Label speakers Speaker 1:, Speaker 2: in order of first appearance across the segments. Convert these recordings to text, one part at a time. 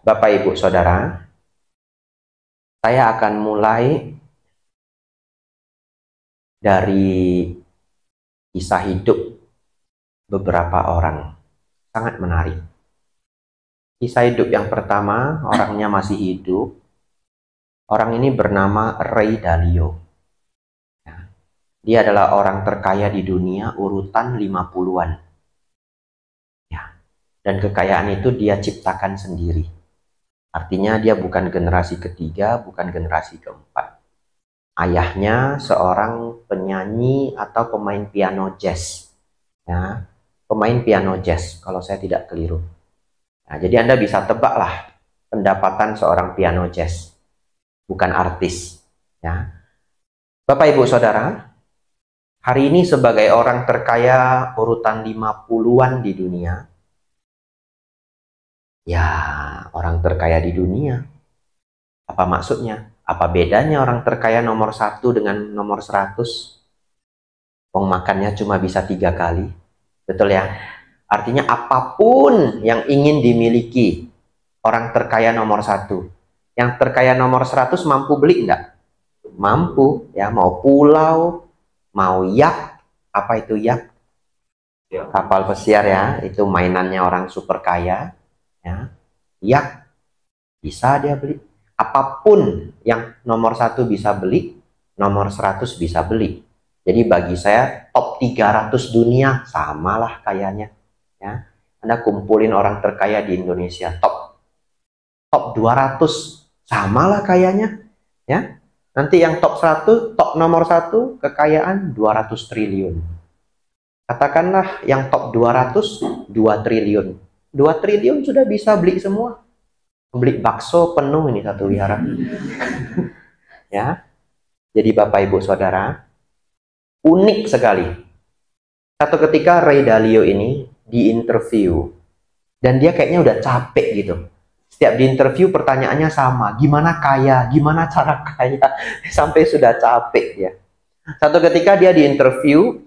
Speaker 1: Bapak, Ibu, Saudara, saya akan mulai dari kisah hidup beberapa orang. Sangat menarik. Kisah hidup yang pertama, orangnya masih hidup. Orang ini bernama Ray Dalio. Dia adalah orang terkaya di dunia urutan 50-an. Dan kekayaan itu dia ciptakan sendiri. Artinya dia bukan generasi ketiga, bukan generasi keempat. Ayahnya seorang penyanyi atau pemain piano jazz. Ya, pemain piano jazz, kalau saya tidak keliru. Nah, jadi Anda bisa tebaklah pendapatan seorang piano jazz, bukan artis. Ya. Bapak, Ibu, Saudara, hari ini sebagai orang terkaya urutan 50-an di dunia, ya, orang terkaya di dunia. Apa maksudnya? Apa bedanya orang terkaya nomor 1 dengan nomor 100? Wong makannya cuma bisa 3 kali. Betul ya? Artinya apapun yang ingin dimiliki orang terkaya nomor 1. Yang terkaya nomor 100 mampu beli enggak? Mampu. Ya, mau pulau, mau yacht. Apa itu yacht? Kapal pesiar ya. Itu mainannya orang super kaya. Ya. Yacht. Bisa dia beli. Apapun yang nomor 1 bisa beli, nomor 100 bisa beli. Jadi bagi saya top 300 dunia samalah kayanya. Ya. Anda kumpulin orang terkaya di Indonesia, top 200 samalah kayanya. Ya. Nanti yang top 1, top nomor 1 kekayaan 200 triliun. Katakanlah yang top 200 2 triliun. 2 triliun sudah bisa beli semua. Beli bakso penuh ini satu wihara. Ya. Jadi Bapak, Ibu, Saudara, unik sekali. Satu ketika Ray Dalio ini diinterview dan dia kayaknya udah capek gitu. Setiap diinterview pertanyaannya sama, gimana kaya, gimana cara kaya, sampai sudah capek ya. Satu ketika dia diinterview,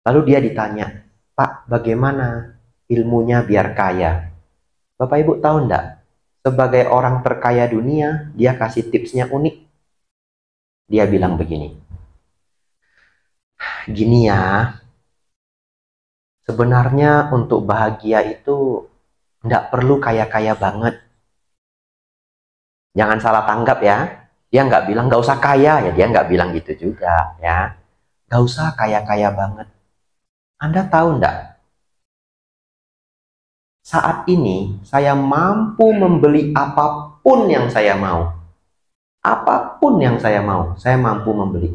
Speaker 1: lalu dia ditanya, Pak, bagaimana ilmunya biar kaya? Bapak, Ibu, tahu enggak? Sebagai orang terkaya dunia, dia kasih tipsnya unik. Dia bilang begini, gini ya, sebenarnya untuk bahagia itu nggak perlu kaya-kaya banget. Jangan salah tanggap ya. Dia nggak bilang nggak usah kaya, ya dia nggak bilang gitu juga ya. Nggak usah kaya-kaya banget. Anda tahu nggak? Saat ini saya mampu membeli apapun yang saya mau. Apapun yang saya mau, saya mampu membeli.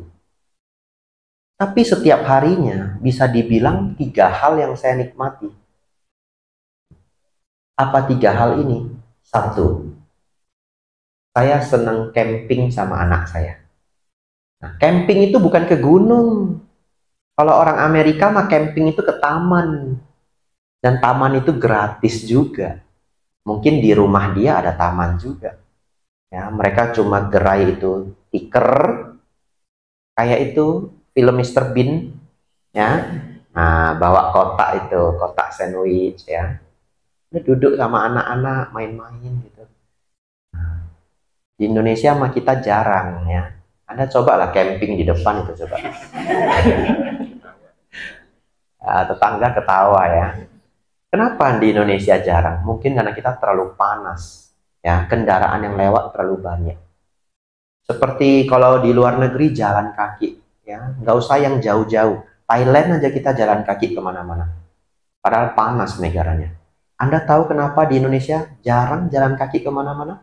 Speaker 1: Tapi setiap harinya bisa dibilang 3 hal yang saya nikmati. Apa 3 hal ini? 1, saya senang camping sama anak saya. Nah, camping itu bukan ke gunung. Kalau orang Amerika mah camping itu ke taman. Dan taman itu gratis juga. Mungkin di rumah dia ada taman juga. Ya, mereka cuma gerai itu tiker. Kayak itu film Mr. Bean. Ya. Nah, bawa kotak itu, kotak sandwich ya. Dia duduk sama anak-anak main-main gitu. Di Indonesia mah kita jarang ya. Anda cobalah camping di depan itu coba. Tetangga ketawa ya. Kenapa di Indonesia jarang? Mungkin karena kita terlalu panas. Ya, kendaraan yang lewat terlalu banyak. Seperti kalau di luar negeri jalan kaki, ya, nggak usah yang jauh-jauh. Thailand aja kita jalan kaki kemana-mana. Padahal panas negaranya. Anda tahu kenapa di Indonesia jarang jalan kaki kemana-mana?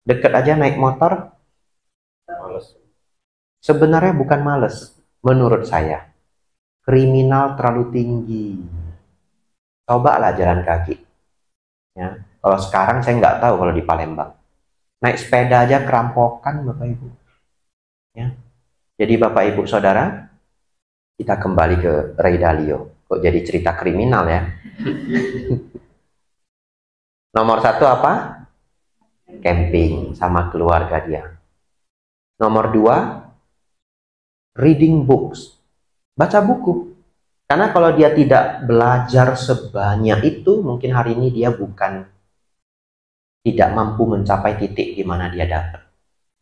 Speaker 1: Deket aja naik motor. Males. Sebenarnya bukan males, menurut saya. Kriminal terlalu tinggi. Cobalah jalan kaki. Ya, kalau sekarang saya nggak tahu kalau di Palembang. Naik sepeda aja kerampokan, Bapak Ibu. Ya. Jadi Bapak Ibu Saudara, kita kembali ke Ray Dalio. Kok jadi cerita kriminal ya? Nomor 1 apa? Camping sama keluarga dia. Nomor 2, reading books. Baca buku. Karena kalau dia tidak belajar sebanyak itu, mungkin hari ini dia bukan tidak mampu mencapai titik di mana dia dapat.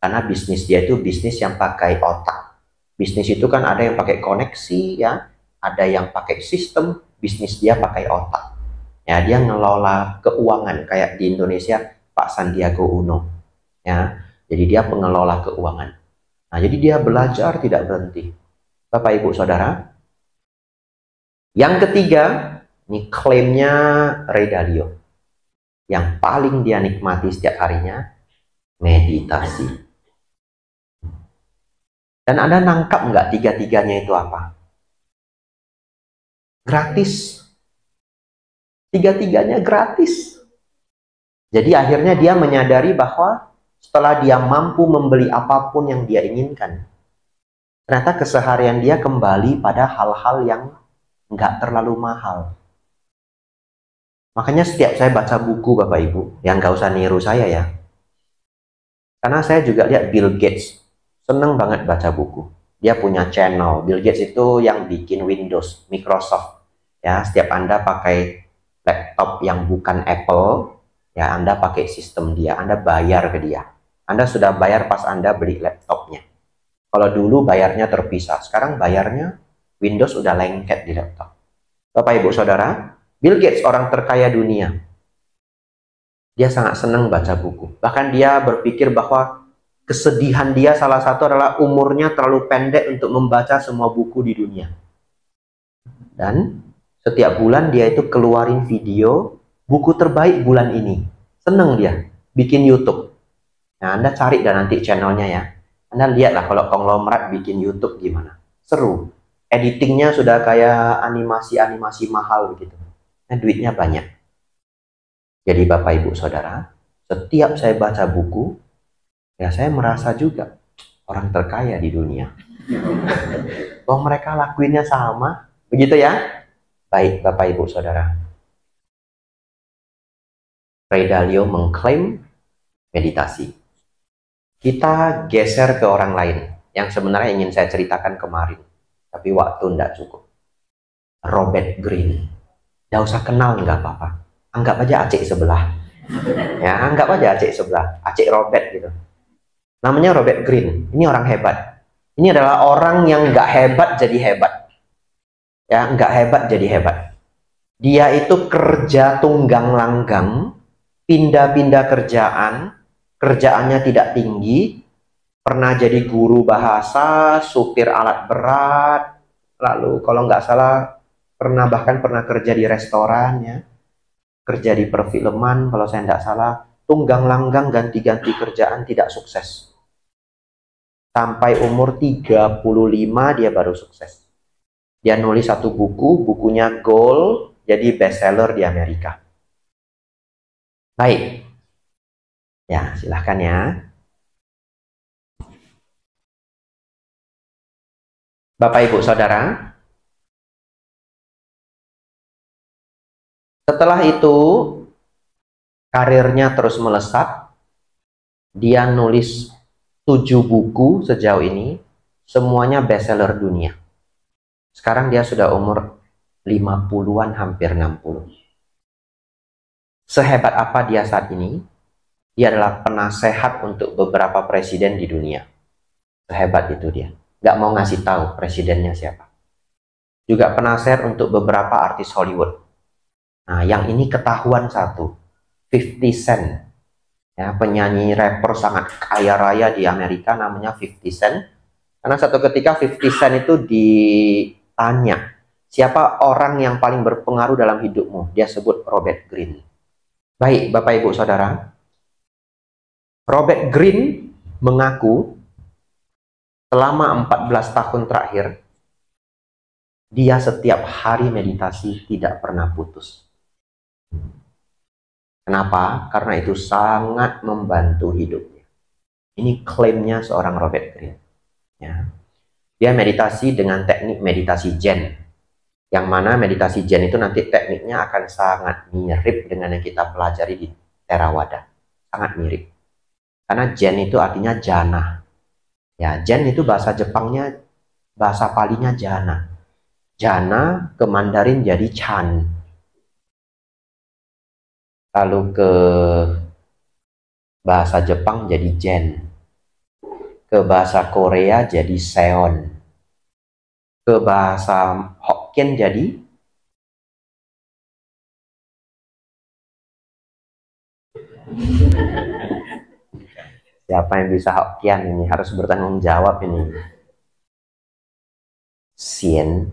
Speaker 1: Karena bisnis dia itu bisnis yang pakai otak. Bisnis itu kan ada yang pakai koneksi ya, ada yang pakai sistem, bisnis dia pakai otak. Ya, dia ngelola keuangan kayak di Indonesia Pak Sandiaga Uno. Ya, jadi dia pengelola keuangan. Nah, jadi dia belajar tidak berhenti. Bapak Ibu Saudara. Yang ketiga, ini klaimnya Ray Dalio. Yang paling dia nikmati setiap harinya, meditasi. Dan Anda nangkap nggak tiga-tiganya itu apa? Gratis. Tiga-tiganya gratis. Jadi akhirnya dia menyadari bahwa setelah dia mampu membeli apapun yang dia inginkan, ternyata keseharian dia kembali pada hal-hal yang nggak terlalu mahal. Makanya setiap saya baca buku Bapak Ibu, yang nggak usah niru saya ya. Karena saya juga lihat Bill Gates, seneng banget baca buku. Dia punya channel. Bill Gates itu yang bikin Windows, Microsoft. Ya, setiap Anda pakai laptop yang bukan Apple, ya Anda pakai sistem dia, Anda bayar ke dia. Anda sudah bayar pas Anda beli laptopnya. Kalau dulu bayarnya terpisah, sekarang bayarnya Windows udah lengket di laptop. Bapak Ibu Saudara, Bill Gates orang terkaya dunia. Dia sangat senang baca buku. Bahkan dia berpikir bahwa kesedihan dia salah satu adalah umurnya terlalu pendek untuk membaca semua buku di dunia. Dan setiap bulan dia itu keluarin video buku terbaik bulan ini. Seneng dia bikin YouTube. Nah, Anda cari dan nanti channelnya ya. Anda lihatlah kalau konglomerat bikin YouTube gimana. Seru. Editingnya sudah kayak animasi-animasi mahal begitu. Nah, duitnya banyak. Jadi Bapak Ibu Saudara, setiap saya baca buku, ya saya merasa juga orang terkaya di dunia. Oh, mereka lakuinnya sama, begitu ya? Baik Bapak Ibu Saudara. Ray Dalio mengklaim meditasi. Kita geser ke orang lain yang sebenarnya ingin saya ceritakan kemarin, tapi waktu tidak cukup. Robert Greene. Tidak usah kenal, nggak apa-apa. Anggap aja acik sebelah. Ya, anggap aja acik sebelah. Acik Robert gitu. Namanya Robert Greene. Ini orang hebat. Ini adalah orang yang nggak hebat jadi hebat. Ya, nggak hebat jadi hebat. Dia itu kerja tunggang langgang, pindah-pindah kerjaan, kerjaannya tidak tinggi, pernah jadi guru bahasa, supir alat berat, lalu kalau nggak salah bahkan pernah kerja di restoran ya, kerja di perfilman kalau saya tidak salah, tunggang langgang ganti-ganti kerjaan tidak sukses. Sampai umur 35 dia baru sukses. Dia nulis satu buku, bukunya Goal, jadi bestseller di Amerika. Baik. Ya, silahkan ya. Bapak Ibu Saudara, setelah itu karirnya terus melesat. Dia nulis 7 buku sejauh ini, semuanya bestseller dunia. Sekarang dia sudah umur 50-an, hampir 60. Sehebat apa dia saat ini? Dia adalah penasehat untuk beberapa presiden di dunia. Sehebat itu dia. Nggak mau ngasih tahu presidennya siapa. Juga penasehat untuk beberapa artis Hollywood. Nah, yang ini ketahuan satu. 50 Cent. Ya, penyanyi rapper sangat kaya raya di Amerika namanya 50 Cent. Karena satu ketika 50 Cent itu ditanya, siapa orang yang paling berpengaruh dalam hidupmu? Dia sebut Robert Greene. Baik, Bapak Ibu Saudara. Robert Greene mengaku selama 14 tahun terakhir, dia setiap hari meditasi tidak pernah putus. Kenapa? Karena itu sangat membantu hidupnya. Ini klaimnya seorang Robert Greene. Ya. Dia meditasi dengan teknik meditasi Zen. Yang mana meditasi Zen itu nanti tekniknya akan sangat mirip dengan yang kita pelajari di Theravada. Sangat mirip. Karena Zen itu artinya jana. Ya, Zen itu bahasa Jepangnya, bahasa Palinya jana. Jana ke Mandarin jadi Chan. Lalu ke Bahasa Jepang jadi jen. Ke bahasa Korea jadi seon. Ke bahasa Hokkien jadi siapa yang bisa Hokkien ini harus bertanggung jawab ini. Sien,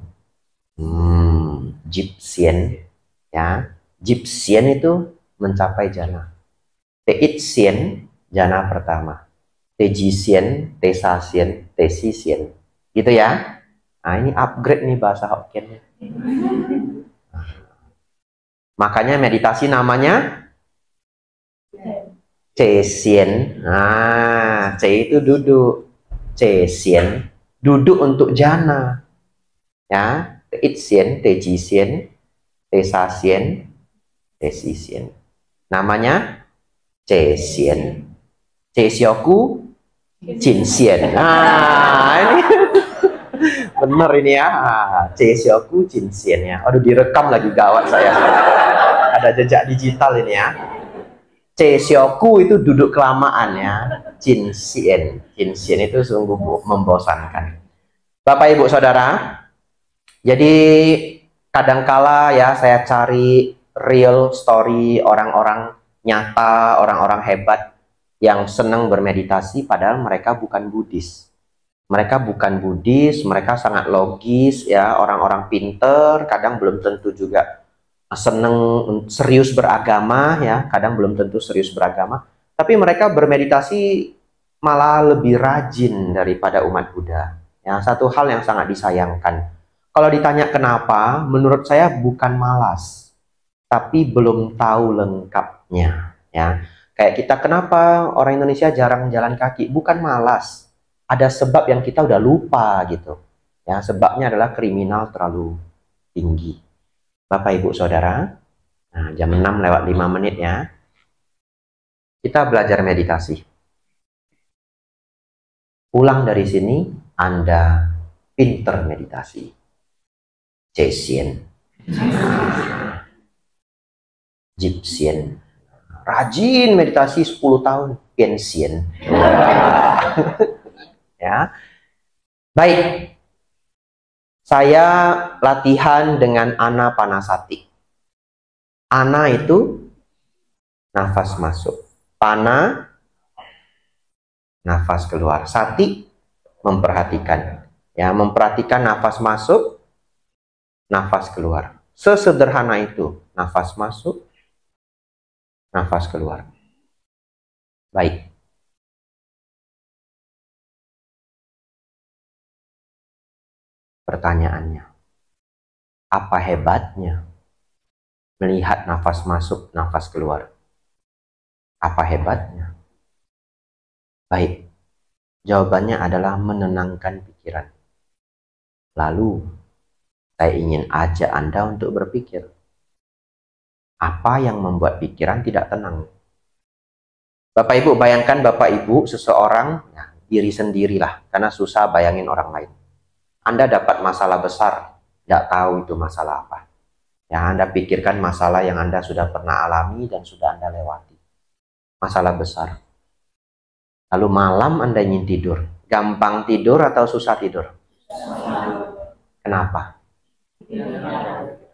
Speaker 1: Jipsien, ya. Jipsien itu mencapai jana. Teitsien jana pertama. Tejisien, Tesasien, Tesisien. Gitu ya. Nah, ini upgrade nih bahasa Hokkiennya. Makanya meditasi namanya Cesien. Nah, C itu duduk. Cesien, duduk untuk jana. Ya, Teitsien, Tejisien, Tesasien, Tesisien. Namanya Cesien. Cesioku Jinsien. Nah, ini bener ini ya. Cesioku Jinsien ya. Aduh, direkam lagi, gawat saya. Ada jejak digital ini ya. Cesioku itu duduk kelamaan ya. Jinsien. Jinsien itu sungguh membosankan. Bapak Ibu Saudara, jadi kadangkala ya saya cari real story orang-orang nyata, orang-orang hebat yang senang bermeditasi padahal mereka bukan Buddhis. Mereka bukan Buddhis, mereka sangat logis ya, orang-orang pinter, kadang belum tentu juga seneng serius beragama ya, kadang belum tentu serius beragama, tapi mereka bermeditasi malah lebih rajin daripada umat Buddha. Ya, satu hal yang sangat disayangkan. Kalau ditanya kenapa, menurut saya bukan malas, tapi belum tahu lengkapnya ya. Kayak kita, kenapa orang Indonesia jarang jalan kaki? Bukan malas, ada sebab yang kita udah lupa gitu. Ya, sebabnya adalah kriminal terlalu tinggi. Bapak Ibu Saudara, nah, jam 6 lewat 5 menit ya. Kita belajar meditasi. Pulang dari sini, Anda pinter meditasi. Cesien. Jipsien. Rajin meditasi 10 tahun. Pensien. Ya. Baik. Saya latihan dengan Anapanasati. Ana itu nafas masuk. Pana, nafas keluar. Sati, memperhatikan. Ya, memperhatikan nafas masuk, nafas keluar. Sesederhana itu. Nafas masuk, nafas keluar. Baik. Pertanyaannya, apa hebatnya melihat nafas masuk, nafas keluar? Apa hebatnya? Baik, jawabannya adalah menenangkan pikiran. Lalu, saya ingin ajak Anda untuk berpikir, apa yang membuat pikiran tidak tenang? Bapak Ibu, bayangkan Bapak Ibu seseorang, ya, diri sendirilah, karena susah bayangin orang lain. Anda dapat masalah besar, tidak tahu itu masalah apa. Yang Anda pikirkan masalah yang Anda sudah pernah alami dan sudah Anda lewati. Masalah besar. Lalu malam Anda ingin tidur. Gampang tidur atau susah tidur? Kenapa?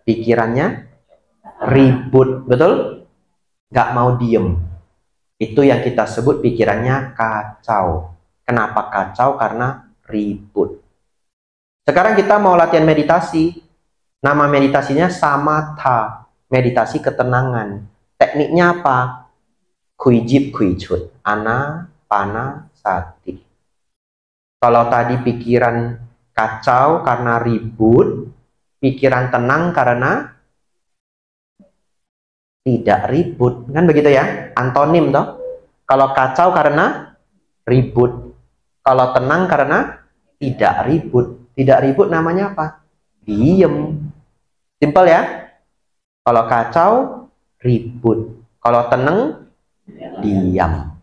Speaker 1: Pikirannya ribut, betul? Gak mau diem. Itu yang kita sebut pikirannya kacau. Kenapa kacau? Karena ribut. Sekarang kita mau latihan meditasi. Nama meditasinya samatha, meditasi ketenangan. Tekniknya apa? Kuijip kuicut, anapanasati. Kalau tadi pikiran kacau karena ribut, pikiran tenang karena tidak ribut. Kan begitu ya? Antonim toh. Kalau kacau karena ribut. Kalau tenang karena tidak ribut. Tidak ribut namanya apa? Diem. Simpel ya. Kalau kacau, ribut. Kalau tenang, diam.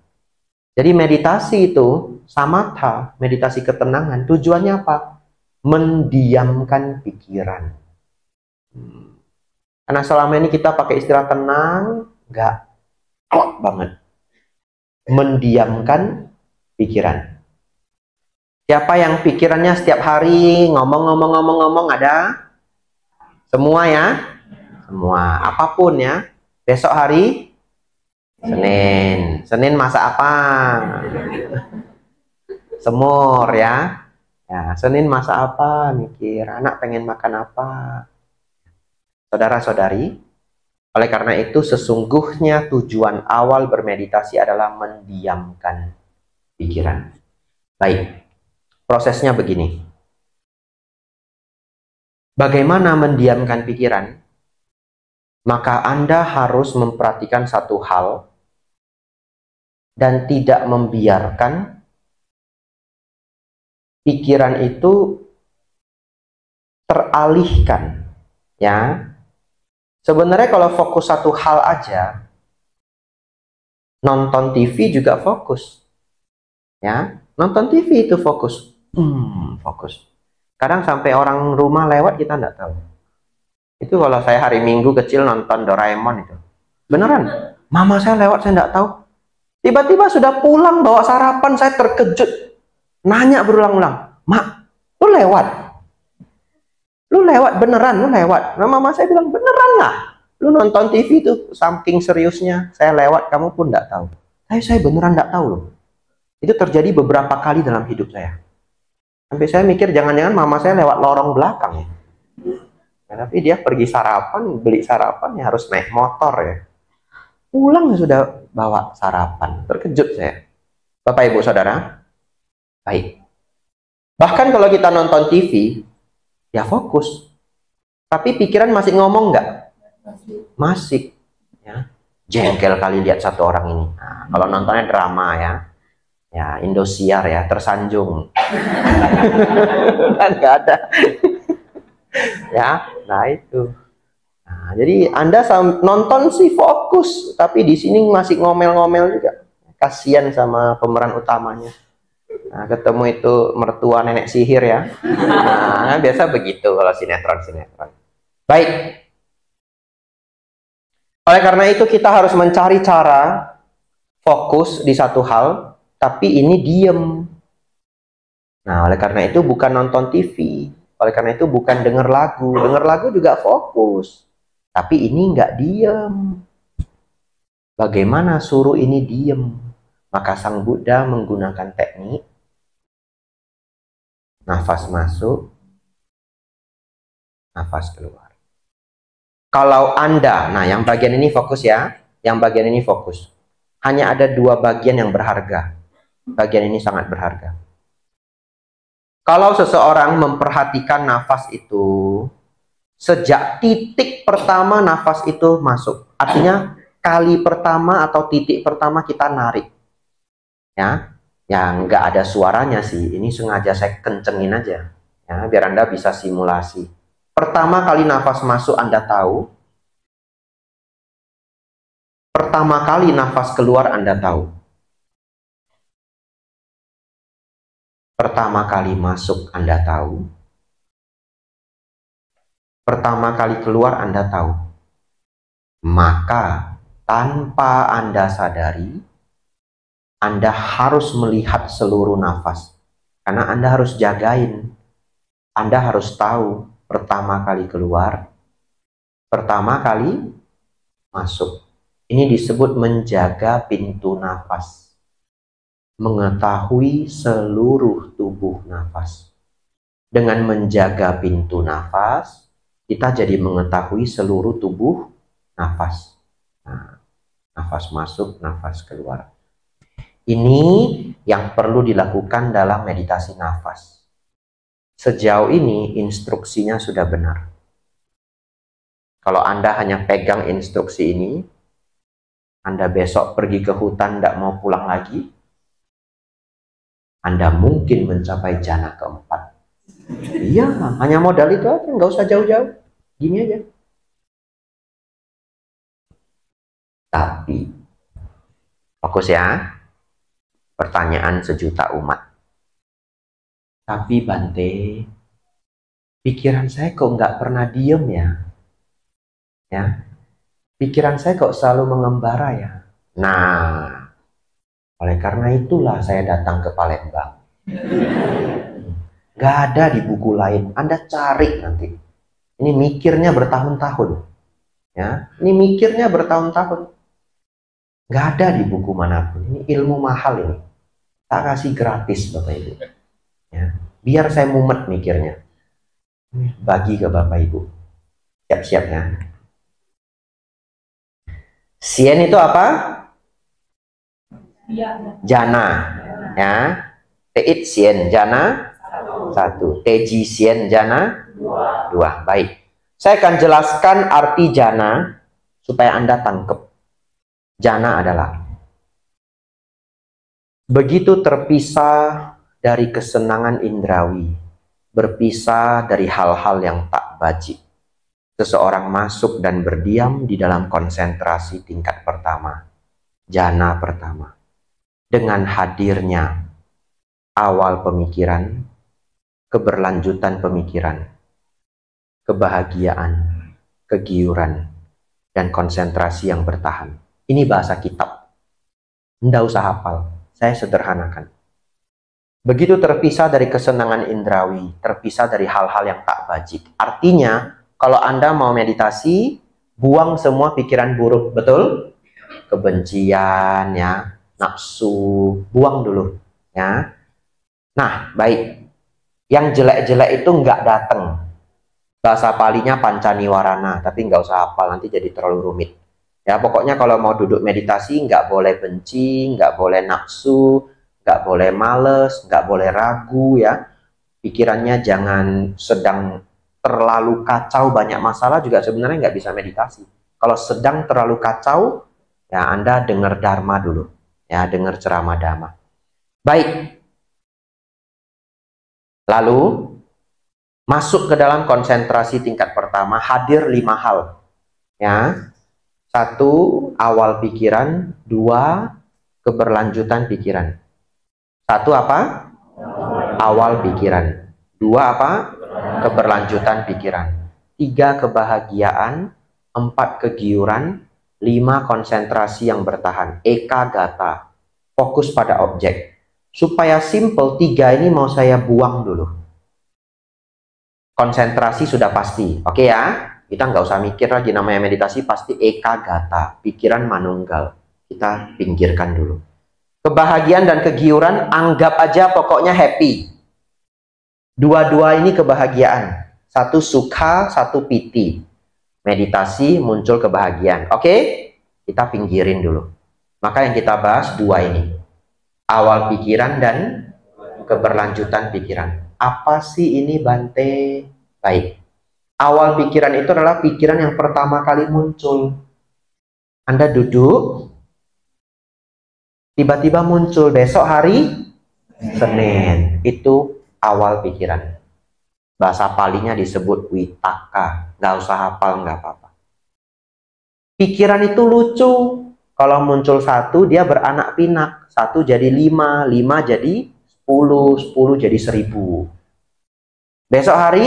Speaker 1: Jadi meditasi itu samatha, meditasi ketenangan. Tujuannya apa? Mendiamkan pikiran. Karena selama ini kita pakai istilah tenang, enggak kok banget. mendiamkan pikiran. Siapa yang pikirannya setiap hari ngomong ada? Semua ya? Semua, apapun ya. Besok hari Senin. Senin masak apa? Semur ya. Ya, Senin masak apa? Mikir, anak pengen makan apa? Saudara-saudari, oleh karena itu sesungguhnya tujuan awal bermeditasi adalah mendiamkan pikiran. Baik, prosesnya begini. Bagaimana mendiamkan pikiran? Maka Anda harus memperhatikan satu hal dan tidak membiarkan pikiran itu teralihkan, ya. Sebenarnya kalau fokus satu hal aja, nonton TV juga fokus, ya. Nonton TV itu fokus, fokus. Kadang sampai orang rumah lewat kita nggak tahu. Itu kalau saya hari Minggu kecil nonton Doraemon itu, beneran. Mama saya lewat saya nggak tahu. Tiba-tiba sudah pulang bawa sarapan, saya terkejut. Nanya berulang-ulang, Mak, lu lewat? Lu lewat beneran, lu lewat. Nah, mama saya bilang, beneran lah. Lu nonton TV itu saking seriusnya, saya lewat, kamu pun nggak tahu. Tapi saya beneran nggak tahu loh. Itu terjadi beberapa kali dalam hidup saya. Sampai saya mikir, jangan-jangan mama saya lewat lorong belakang ya. Nah, tapi dia pergi sarapan, beli sarapan, ya harus naik motor ya. Pulang sudah bawa sarapan. Terkejut saya. Bapak, Ibu, Saudara. Baik. Bahkan kalau kita nonton TV, ya fokus. Tapi pikiran masih ngomong nggak? Masih. Ya. Jengkel kali lihat satu orang ini. Nah, kalau nontonnya drama ya. Ya, Indosiar ya, tersanjung. Kan nggak ada. Ya, nah itu. Nah, jadi Anda nonton sih fokus, tapi di sini masih ngomel-ngomel juga. Kasian sama pemeran utamanya. Nah, ketemu itu mertua nenek sihir ya. Nah, biasa begitu kalau sinetron-sinetron. Baik. Oleh karena itu kita harus mencari cara fokus di satu hal, tapi ini diem. Nah, oleh karena itu bukan nonton TV. Oleh karena itu bukan denger lagu. Denger lagu juga fokus. Tapi ini nggak diem. Bagaimana suruh ini diem? Maka Sang Buddha menggunakan teknik nafas masuk, nafas keluar. Kalau Anda, nah yang bagian ini fokus ya, yang bagian ini fokus. Hanya ada dua bagian yang berharga. Bagian ini sangat berharga. Kalau seseorang memperhatikan nafas itu, sejak titik pertama nafas itu masuk. Artinya kali pertama atau titik pertama kita narik. Ya, yang nggak ada suaranya sih. Ini sengaja saya kencengin aja. Ya, biar Anda bisa simulasi. Pertama kali nafas masuk Anda tahu. Pertama kali nafas keluar Anda tahu. Pertama kali masuk Anda tahu. Pertama kali keluar Anda tahu. Maka tanpa Anda sadari, Anda harus melihat seluruh nafas. Karena Anda harus jagain. Anda harus tahu pertama kali keluar, pertama kali masuk. Ini disebut menjaga pintu nafas. Mengetahui seluruh tubuh nafas. Dengan menjaga pintu nafas, kita jadi mengetahui seluruh tubuh nafas. Nah, nafas masuk, nafas keluar. Ini yang perlu dilakukan dalam meditasi nafas. Sejauh ini instruksinya sudah benar. Kalau Anda hanya pegang instruksi ini, Anda besok pergi ke hutan tidak mau pulang lagi, Anda mungkin mencapai jana keempat. Iya, hanya modal itu aja, nggak usah jauh-jauh. Gini aja. Tapi, fokus ya. Pertanyaan sejuta umat. Tapi Bante, pikiran saya kok nggak pernah diem ya? Ya, pikiran saya kok selalu mengembara ya? Nah, Oleh karena itulah saya datang ke Palembang. Gak ada di buku lain. Anda cari nanti. Ini mikirnya bertahun-tahun. Ya, ini mikirnya bertahun-tahun. Gak ada di buku manapun. Ini ilmu mahal ini. Tak kasih gratis Bapak Ibu. Ya, biar saya mumet mikirnya. Bagi ke Bapak Ibu. Siap-siap ya. Sien itu apa? Jana. Ya. Teit sien jana 1. Teji sien jana 2. Baik. Saya akan jelaskan arti jana supaya Anda tangkep. Jana adalah begitu terpisah dari kesenangan indrawi, berpisah dari hal-hal yang tak bajik. Seseorang masuk dan berdiam di dalam konsentrasi tingkat pertama, jana pertama. Dengan hadirnya awal pemikiran, keberlanjutan pemikiran, kebahagiaan, kegiuran, dan konsentrasi yang bertahan. Ini bahasa kitab. Nggak usah hafal, saya sederhanakan. Begitu terpisah dari kesenangan indrawi, terpisah dari hal-hal yang tak bajik. Artinya, kalau Anda mau meditasi, buang semua pikiran buruk, betul? Kebencian, ya, nafsu, buang dulu, ya. Nah, baik. Yang jelek-jelek itu nggak datang. Bahasa palinya pancaniwarana, tapi nggak usah hafal, nanti jadi terlalu rumit. Ya, pokoknya kalau mau duduk meditasi, nggak boleh benci, nggak boleh nafsu, nggak boleh males, nggak boleh ragu, ya. Pikirannya jangan sedang terlalu kacau, banyak masalah juga sebenarnya nggak bisa meditasi. Kalau sedang terlalu kacau, ya Anda dengar dharma dulu, ya, dengar ceramah dhamma. Baik. Lalu masuk ke dalam konsentrasi tingkat pertama, hadir 5 hal, ya. 1, awal pikiran. 2, keberlanjutan pikiran. 1 apa? Awal pikiran. 2 apa? Keberlanjutan pikiran. 3, kebahagiaan. 4, kegiuran. 5, konsentrasi yang bertahan. Eka gata. Fokus pada objek. Supaya simple, 3 ini mau saya buang dulu. Konsentrasi sudah pasti. Oke ya? Kita nggak usah mikir lagi, namanya meditasi pasti eka gata. Pikiran manunggal. Kita pinggirkan dulu. Kebahagiaan dan kegiuran, anggap aja pokoknya happy. Dua-dua ini kebahagiaan. 1 sukha, 1 piti. Meditasi muncul kebahagiaan. Oke? Kita pinggirin dulu. Maka yang kita bahas 2 ini. Awal pikiran dan keberlanjutan pikiran. Apa sih ini Bante? Baik. Awal pikiran itu adalah pikiran yang pertama kali muncul. Anda duduk, tiba-tiba muncul besok hari Senin. Itu awal pikiran. Bahasa palinya disebut witaka. Nggak usah hafal, nggak apa-apa. Pikiran itu lucu. Kalau muncul 1, dia beranak pinak. 1 jadi 5, 5 jadi 10, 10 jadi 1000. Besok hari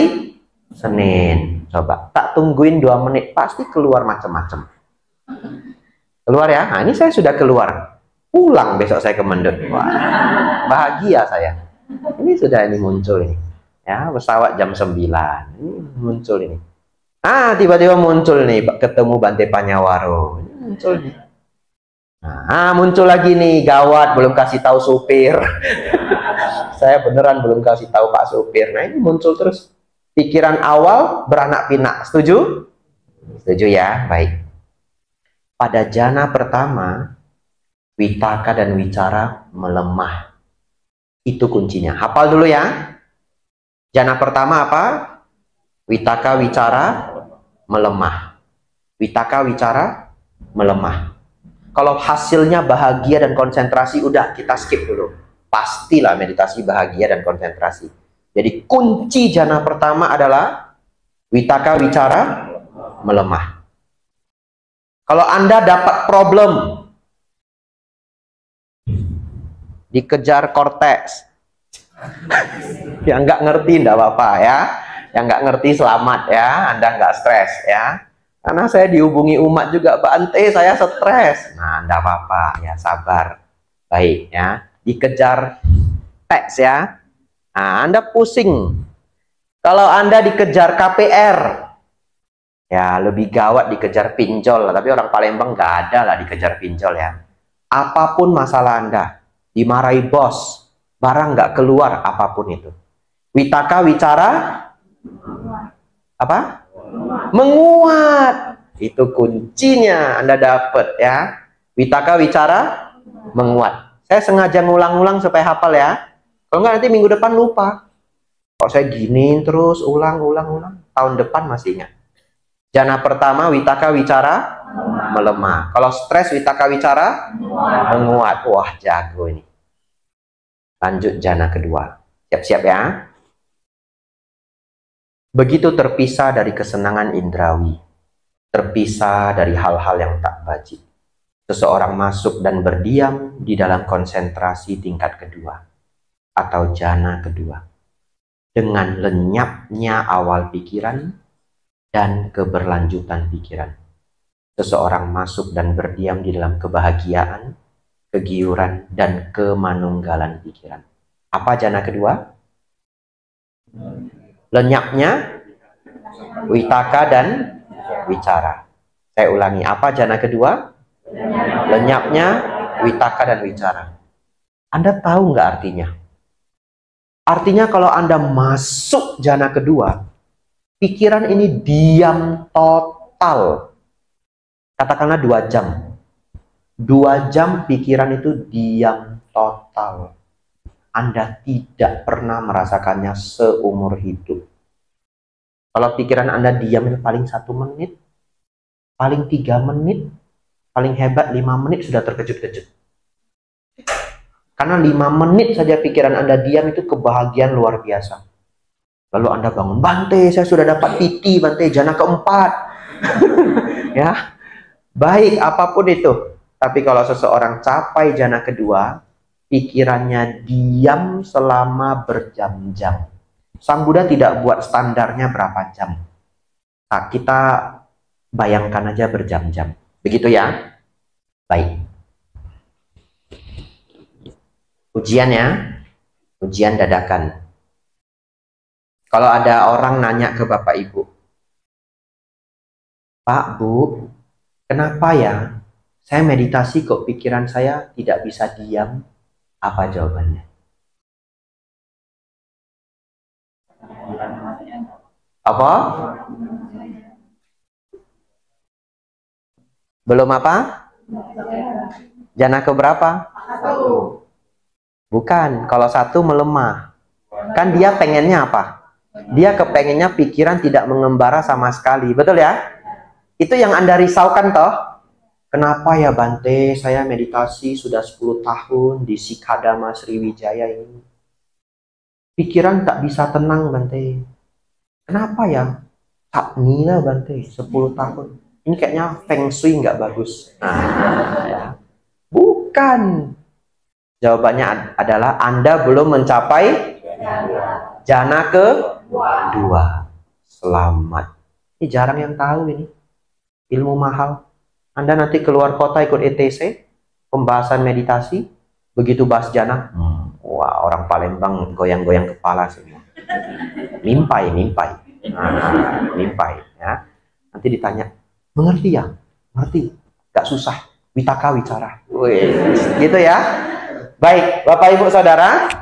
Speaker 1: Senin. Coba, tak tungguin 2 menit, pasti keluar macam-macam. Keluar ya? Nah, ini saya sudah keluar. Pulang besok saya ke Mendut. Wah, bahagia saya. Ini sudah muncul ini. Ya, pesawat jam 9. Ini muncul ini. Ah, tiba-tiba muncul nih, ketemu Bante Panyawaro. Ini muncul nih. Nah, muncul lagi nih, gawat, belum kasih tahu supir. Saya beneran belum kasih tahu Pak supir. Nah, ini muncul terus. Pikiran awal beranak pinak. Setuju? Setuju ya? Baik. Pada jana pertama, witaka dan wicara melemah. Itu kuncinya. Hafal dulu ya. Jana pertama apa? Witaka wicara melemah. Witaka wicara melemah. Kalau hasilnya bahagia dan konsentrasi, udah kita skip dulu. Pastilah meditasi bahagia dan konsentrasi. Jadi kunci jana pertama adalah witaka wicara melemah. Kalau Anda dapat problem, dikejar korteks, yang nggak ngerti nggak apa-apa ya, yang nggak ngerti selamat ya, Anda nggak stres ya. Karena saya dihubungi umat juga, Bante saya stres. Nah, nggak apa-apa ya, sabar. Baik ya, dikejar teks ya. Nah, Anda pusing. Kalau Anda dikejar KPR, ya lebih gawat dikejar pinjol. Tapi orang Palembang nggak ada lah dikejar pinjol ya. Apapun masalah Anda, dimarahi bos, barang nggak keluar, apapun itu. Witaka wicara apa? Menguat. Itu kuncinya Anda dapat ya. Witaka wicara menguat. Saya sengaja ngulang-ulang supaya hafal ya. Kalau nggak nanti minggu depan lupa. Kalau saya giniin terus ulang-ulang, tahun depan masih ingat. Jana pertama witaka wicara melemah. Kalau stres witaka wicara menguat. Wah, jago ini. Lanjut jana kedua. Siap-siap ya. Begitu terpisah dari kesenangan indrawi, terpisah dari hal-hal yang tak wajib. Seseorang masuk dan berdiam di dalam konsentrasi tingkat kedua atau jana kedua. Dengan lenyapnya awal pikiran dan keberlanjutan pikiran. Seseorang masuk dan berdiam di dalam kebahagiaan, kegiuran, dan kemanunggalan pikiran. Apa jana kedua? Lenyapnya witaka dan wicara. Saya ulangi, apa jana kedua? Lenyapnya witaka dan wicara. Anda tahu nggak artinya? Artinya kalau Anda masuk jana kedua, pikiran ini diam total. Katakanlah 2 jam. 2 jam pikiran itu diam total. Anda tidak pernah merasakannya seumur hidup. Kalau pikiran Anda diam itu paling 1 menit, paling 3 menit, paling hebat 5 menit sudah terkejut-kejut. Karena 5 menit saja pikiran Anda diam itu kebahagiaan luar biasa. Lalu Anda bangun, Bante, saya sudah dapat PT, Bante, jana keempat. Ya, baik apapun itu. Tapi kalau seseorang capai jana kedua, pikirannya diam selama berjam-jam. Sang Buddha tidak buat standarnya berapa jam. Nah, kita bayangkan aja berjam-jam. Begitu ya? Baik. Ujian ya. Ujian dadakan. Kalau ada orang nanya ke Bapak Ibu, Pak, Bu, kenapa ya saya meditasi kok pikiran saya tidak bisa diam? Apa jawabannya? Apa? Belum apa? Jana keberapa? Bukan, kalau 1 melemah. Kan dia pengennya apa? Dia kepengennya pikiran tidak mengembara sama sekali. Betul ya? Itu yang Anda risaukan toh? Kenapa ya Bante, saya meditasi sudah 10 tahun di Sikadama Sriwijaya ini. Pikiran tak bisa tenang Bante. Kenapa ya? Tak nila Bante, 10 tahun. Ini kayaknya feng shui nggak bagus. Nah, ya. Bukan. Jawabannya adalah Anda belum mencapai jana kedua. Selamat. Ini jarang yang tahu ini. Ilmu mahal. Anda nanti keluar kota ikut ETC, pembahasan meditasi, begitu bahas jana, wah orang Palembang goyang-goyang kepala semua. Mimpai. Mimpai. Ya. Nanti ditanya, mengerti ya? Mengerti. Gak susah. Witaka wicara. Wih, gitu ya. Baik, Bapak Ibu Saudara.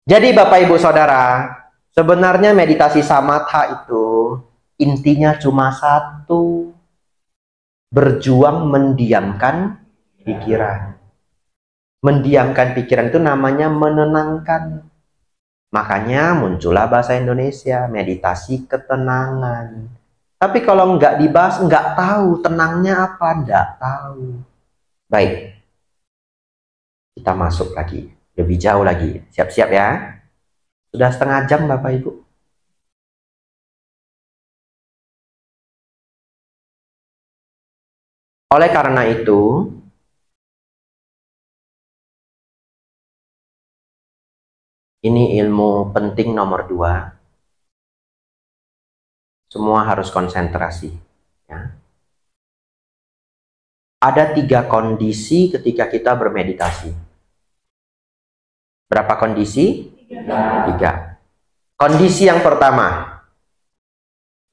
Speaker 1: Jadi Bapak Ibu Saudara, sebenarnya meditasi samatha itu intinya cuma satu. Berjuang mendiamkan pikiran. Mendiamkan pikiran itu namanya menenangkan. Makanya muncullah bahasa Indonesia, meditasi ketenangan. Tapi kalau nggak dibahas, nggak tahu tenangnya apa, nggak tahu. Baik, kita masuk lagi, lebih jauh lagi. Siap-siap ya. Sudah 1/2 jam Bapak Ibu. Oleh karena itu, ini ilmu penting nomor 2. Semua harus konsentrasi. Ya. Ada 3 kondisi ketika kita bermeditasi. Berapa kondisi? 3. Kondisi yang pertama,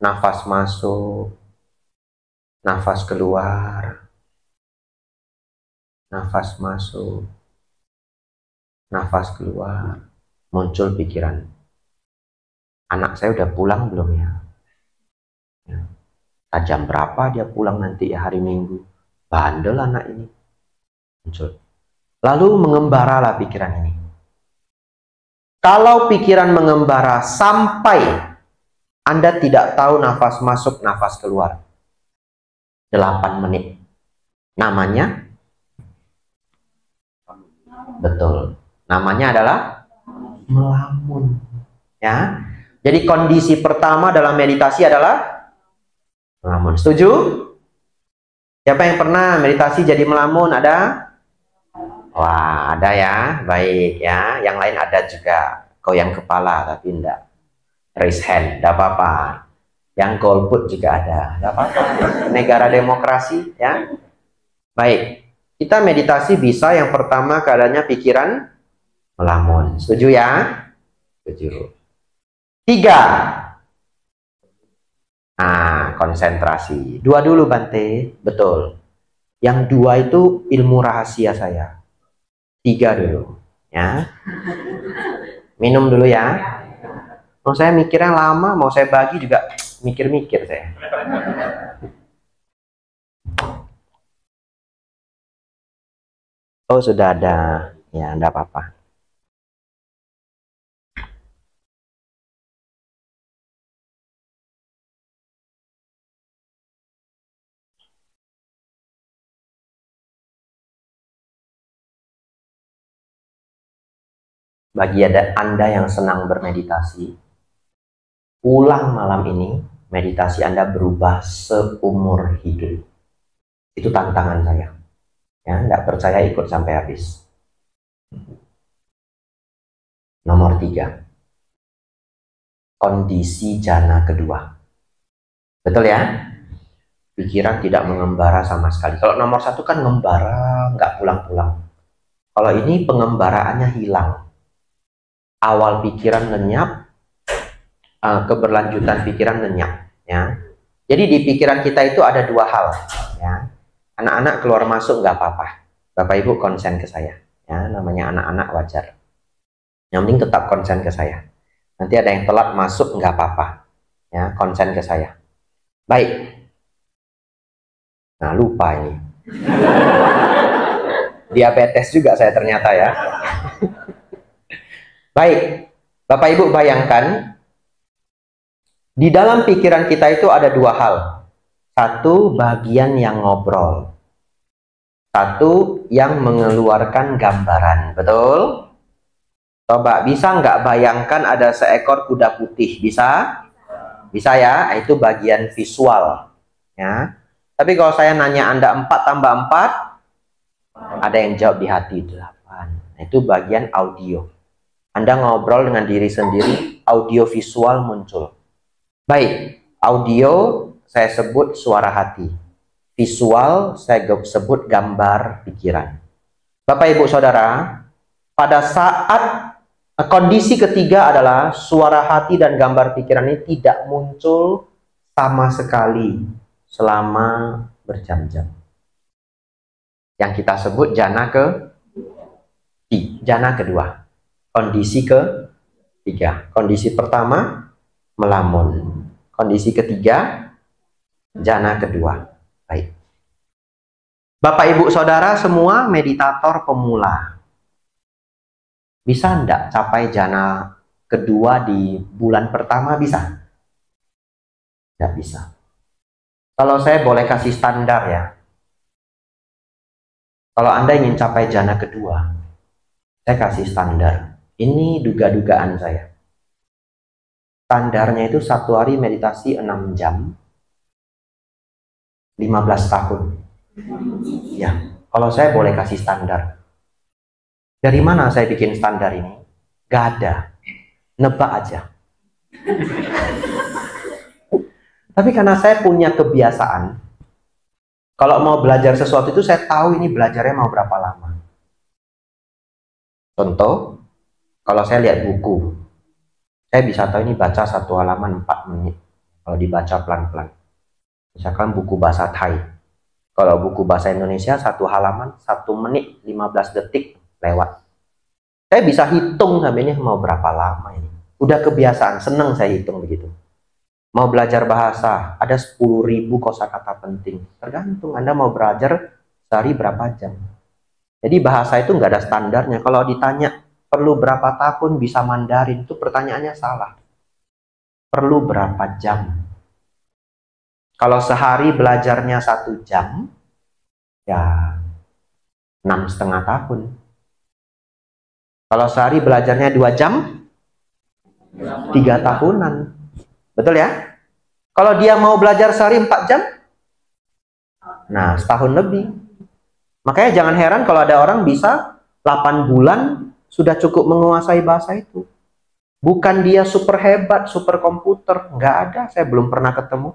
Speaker 1: nafas masuk, nafas keluar, nafas masuk, nafas keluar. Muncul pikiran, anak saya udah pulang belum ya? Jam berapa dia pulang nanti ya, hari Minggu? Bandel anak ini. Muncul. Lalu mengembaralah pikiran ini. Kalau pikiran mengembara sampai Anda tidak tahu nafas masuk, nafas keluar, 8 menit. Namanya? Betul. Namanya adalah melamun. Ya. Jadi kondisi pertama dalam meditasi adalah melamun. Setuju? Siapa yang pernah meditasi jadi melamun? Ada? Wah, ada ya. Baik ya. Yang lain ada juga. Goyang kepala tapi enggak. Raise hand, enggak apa-apa. Yang golput juga ada. Enggak apa-apa. Negara demokrasi ya. Baik. Kita meditasi bisa yang pertama keadaannya pikiran melamun. Setuju ya? Setuju. 3. Nah, konsentrasi. 2 dulu Bante. Betul. Yang 2 itu ilmu rahasia saya. 3 dulu. Ya. Minum dulu ya. Mau saya mikirnya lama, mau saya bagi juga mikir-mikir saya. Oh, sudah ada. Ya, enggak apa-apa. Bagi Anda yang senang bermeditasi, ulang malam ini, meditasi Anda berubah seumur hidup. Itu tantangan saya. Ya, nggak percaya ikut sampai habis. Nomor 3. Kondisi jana kedua. Betul ya? Pikiran tidak mengembara sama sekali. Kalau nomor 1 kan ngembara, nggak pulang-pulang. Kalau ini pengembaraannya hilang. Awal pikiran lenyap, keberlanjutan pikiran lenyap. Ya. Jadi di pikiran kita itu ada 2 hal. Ya. Anak-anak keluar masuk nggak apa-apa. Bapak Ibu konsen ke saya. Ya, namanya anak-anak wajar. Yang penting tetap konsen ke saya. Nanti ada yang telat masuk nggak apa-apa. Ya, konsen ke saya. Baik. Nah, lupa ini. Diabetes juga saya ternyata ya. Baik, Bapak Ibu bayangkan, di dalam pikiran kita itu ada 2 hal. 1 bagian yang ngobrol. 1 yang mengeluarkan gambaran. Betul? Coba, bisa nggak bayangkan ada seekor kuda putih? Bisa? Bisa ya, itu bagian visual. Ya. Tapi kalau saya nanya Anda 4 tambah 4, ada yang jawab di hati 8. Itu bagian audio. Anda ngobrol dengan diri sendiri, audio visual muncul. Baik, audio saya sebut suara hati. Visual saya sebut gambar pikiran. Bapak Ibu Saudara, pada saat kondisi ketiga adalah suara hati dan gambar pikiran ini tidak muncul sama sekali selama berjam-jam. Yang kita sebut jana kedua. Kondisi ketiga. Kondisi pertama, melamun. Kondisi ketiga, jana kedua. Baik. Bapak Ibu Saudara semua meditator pemula. Bisa enggak capai jana kedua di bulan pertama? Bisa? Enggak bisa. Kalau saya boleh kasih standar ya. Kalau Anda ingin capai jana kedua, saya kasih standar. Ini duga-dugaan saya. Standarnya itu 1 hari meditasi 6 jam, 15 tahun. Ya, kalau saya boleh kasih standar. Dari mana saya bikin standar ini? Gak ada. Nebak aja. Tapi karena saya punya kebiasaan, Kalau mau belajar sesuatu itu saya tahu ini belajarnya mau berapa lama. Contoh, kalau saya lihat buku, saya bisa tahu ini baca satu halaman 4 menit. Kalau dibaca pelan-pelan. Misalkan buku bahasa Thai. Kalau buku bahasa Indonesia satu halaman 1 menit 15 detik lewat. Saya bisa hitung sampai ini mau berapa lama ini. Udah kebiasaan, seneng saya hitung begitu. Mau belajar bahasa, ada 10.000 kosakata penting. Tergantung Anda mau belajar sehari berapa jam. Jadi bahasa itu nggak ada standarnya. Kalau ditanya perlu berapa tahun bisa Mandarin, itu pertanyaannya salah. Perlu berapa jam? Kalau sehari belajarnya 1 jam, ya 6,5 tahun. Kalau sehari belajarnya 2 jam, 3 tahunan. Betul ya? Kalau dia mau belajar sehari 4 jam, nah setahun lebih. Makanya jangan heran kalau ada orang bisa 8 bulan sudah cukup menguasai bahasa itu. Bukan dia super hebat, super komputer. Nggak ada, saya belum pernah ketemu.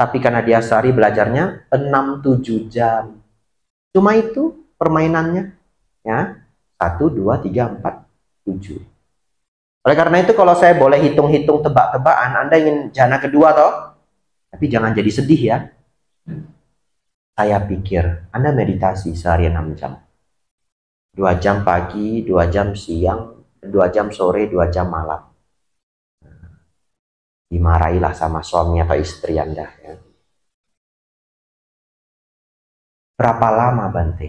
Speaker 1: Tapi karena dia sehari belajarnya 6-7 jam. Cuma itu permainannya. Ya, 1, 2, 3, 4, 7. Oleh karena itu kalau saya boleh hitung-hitung tebak-tebakan, Anda ingin jana kedua toh? Tapi jangan jadi sedih ya. Saya pikir Anda meditasi sehari 6 jam. 2 jam pagi, 2 jam siang, 2 jam sore, 2 jam malam. Dimarahilah sama suami atau istri Anda. Ya. Berapa lama Bante?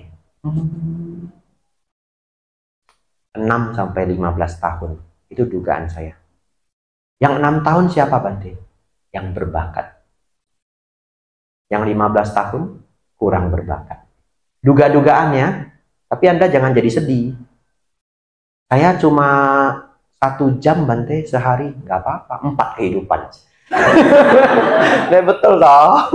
Speaker 1: 6-15 tahun. Itu dugaan saya. Yang 6 tahun siapa Bante? Yang berbakat. Yang 15 tahun kurang berbakat. Duga-dugaannya, tapi Anda jangan jadi sedih. Saya cuma 1 jam Bante sehari, nggak apa-apa. 4 kehidupan. Nah, betul toh.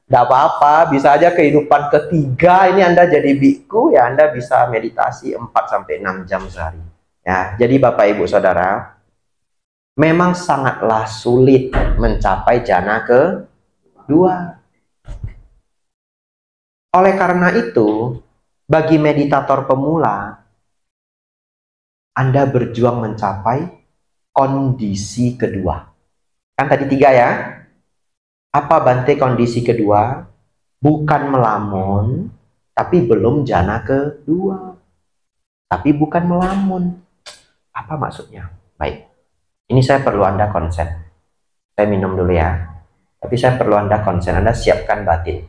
Speaker 1: Nggak apa-apa, bisa aja kehidupan ketiga ini Anda jadi biku, ya Anda bisa meditasi 4-6 jam sehari. Ya, jadi Bapak Ibu Saudara, memang sangatlah sulit mencapai jana kedua. Oleh karena itu, bagi meditator pemula, Anda berjuang mencapai kondisi kedua. Kan tadi 3 ya? Apa Bante kondisi kedua? Bukan melamun, tapi belum jana kedua. Tapi bukan melamun. Apa maksudnya? Baik. Ini saya perlu Anda konsen. Saya minum dulu ya. Tapi saya perlu Anda konsen. Anda siapkan batin.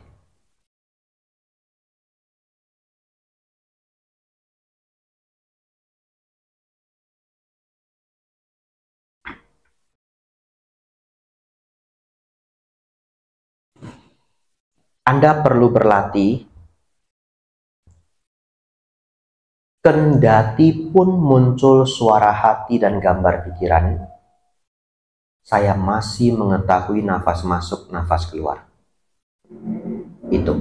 Speaker 1: Anda perlu berlatih. Kendati pun muncul suara hati dan gambar pikiran, saya masih mengetahui nafas masuk, nafas keluar. Itu.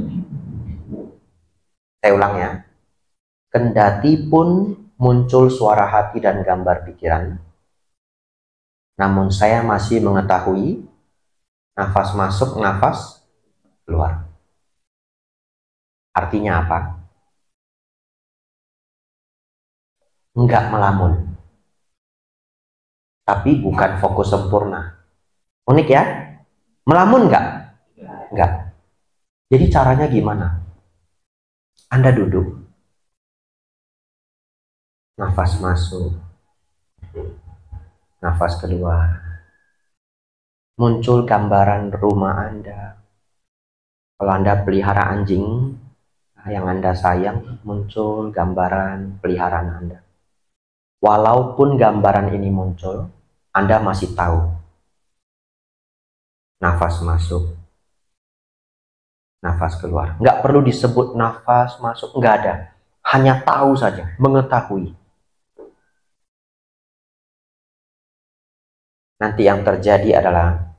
Speaker 1: Saya ulang ya. Kendati pun muncul suara hati dan gambar pikiran, namun saya masih mengetahui nafas masuk, nafas keluar. Artinya apa? Enggak melamun. Tapi bukan fokus sempurna. Unik ya? Melamun enggak? Enggak. Jadi caranya gimana? Anda duduk. Nafas masuk. Nafas keluar. Muncul gambaran rumah Anda. Kalau Anda pelihara anjing, yang Anda sayang, muncul gambaran peliharaan Anda. Walaupun gambaran ini muncul, Anda masih tahu. Nafas masuk, nafas keluar. Nggak perlu disebut nafas masuk, nggak ada. Hanya tahu saja, mengetahui. Nanti yang terjadi adalah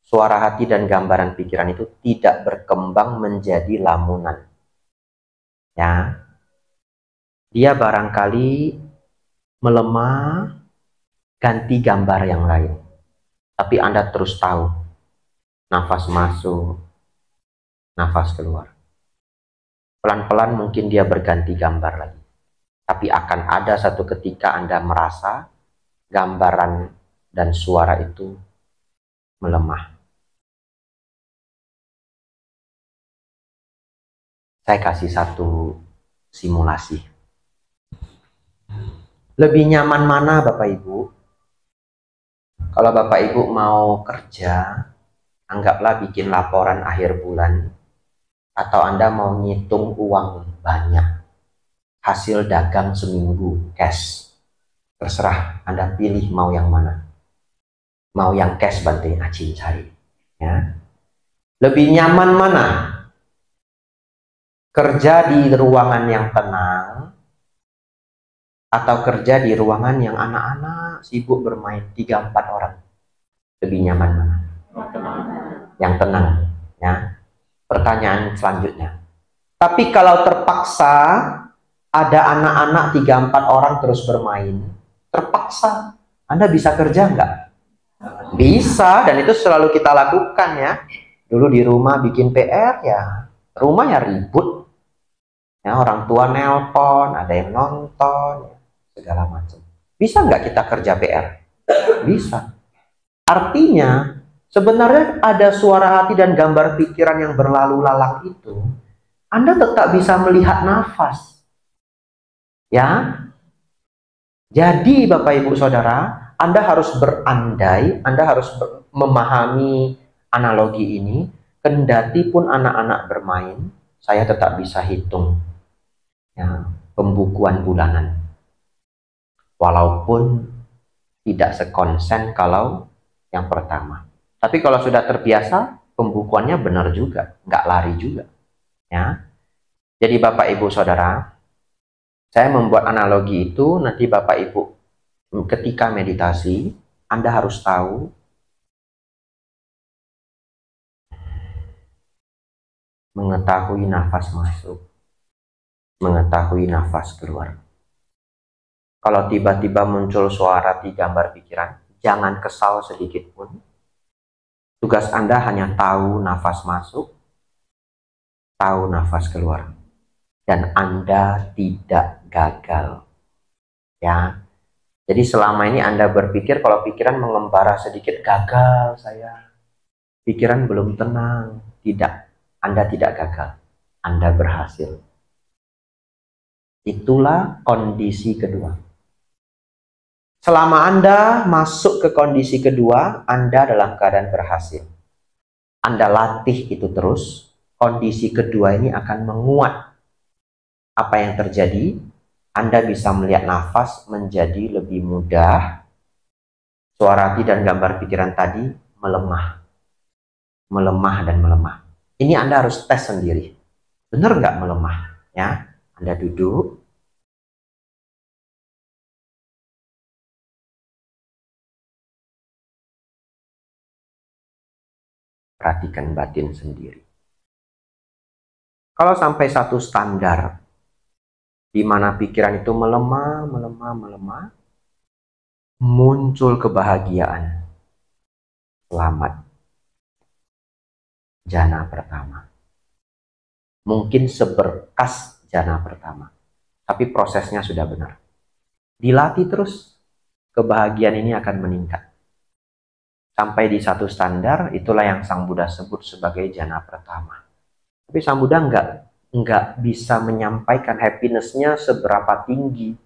Speaker 1: suara hati dan gambaran pikiran itu tidak berkembang menjadi lamunan. Ya, dia barangkali melemah, ganti gambar yang lain. Tapi Anda terus tahu, nafas masuk, nafas keluar. Pelan-pelan mungkin dia berganti gambar lagi. Tapi akan ada satu ketika Anda merasa gambaran dan suara itu melemah. Saya kasih satu simulasi. Lebih nyaman mana Bapak Ibu? Kalau Bapak Ibu mau kerja, anggaplah bikin laporan akhir bulan, atau Anda mau ngitung uang banyak, hasil dagang seminggu, cash. Terserah, Anda pilih mau yang mana. Mau yang cash banting acin cari. Ya. Lebih nyaman mana? Kerja di ruangan yang tenang, atau kerja di ruangan yang anak-anak sibuk bermain 3-4 orang? Lebih nyaman mana? Yang tenang. Ya. Pertanyaan selanjutnya. Tapi kalau terpaksa ada anak-anak 3-4 orang terus bermain, terpaksa, Anda bisa kerja nggak? Bisa, dan itu selalu kita lakukan ya. Dulu di rumah bikin PR ya, rumah ya ribut. Ya, orang tua nelpon, ada yang nonton, segala macam. Bisa nggak kita kerja PR? Bisa. Artinya, sebenarnya ada suara hati dan gambar pikiran yang berlalu lalang itu, Anda tetap bisa melihat nafas. Ya. Jadi Bapak Ibu Saudara, Anda harus berandai, Anda harus memahami analogi ini, kendati pun anak-anak bermain, saya tetap bisa hitung ya, pembukuan bulanan. Walaupun tidak sekonsen kalau yang pertama. Tapi kalau sudah terbiasa, pembukuannya benar juga, nggak lari juga. Ya. Jadi Bapak Ibu Saudara, saya membuat analogi itu, nanti Bapak Ibu ketika meditasi, Anda harus tahu mengetahui nafas masuk, mengetahui nafas keluar. Kalau tiba-tiba muncul suara di gambar pikiran, jangan kesal sedikit pun. Tugas Anda hanya tahu nafas masuk, tahu nafas keluar. Dan Anda tidak gagal. Ya. Jadi selama ini Anda berpikir kalau pikiran mengembara sedikit, gagal saya. Pikiran belum tenang. Tidak. Anda tidak gagal. Anda berhasil. Itulah kondisi kedua. Selama Anda masuk ke kondisi kedua, Anda dalam keadaan berhasil. Anda latih itu terus, kondisi kedua ini akan menguat. Apa yang terjadi? Anda bisa melihat nafas menjadi lebih mudah. Suara hati dan gambar pikiran tadi melemah. Melemah dan melemah. Ini Anda harus tes sendiri. Benar nggak melemah? Ya, Anda duduk. Perhatikan batin sendiri. Kalau sampai satu standar, di mana pikiran itu melemah, muncul kebahagiaan. Selamat. Jana pertama. Mungkin seberkas jana pertama. Tapi prosesnya sudah benar. Dilatih terus, kebahagiaan ini akan meningkat. Sampai di satu standar, itulah yang Sang Buddha sebut sebagai jana pertama. Tapi Sang Buddha nggak bisa menyampaikan happiness-nya seberapa tinggi.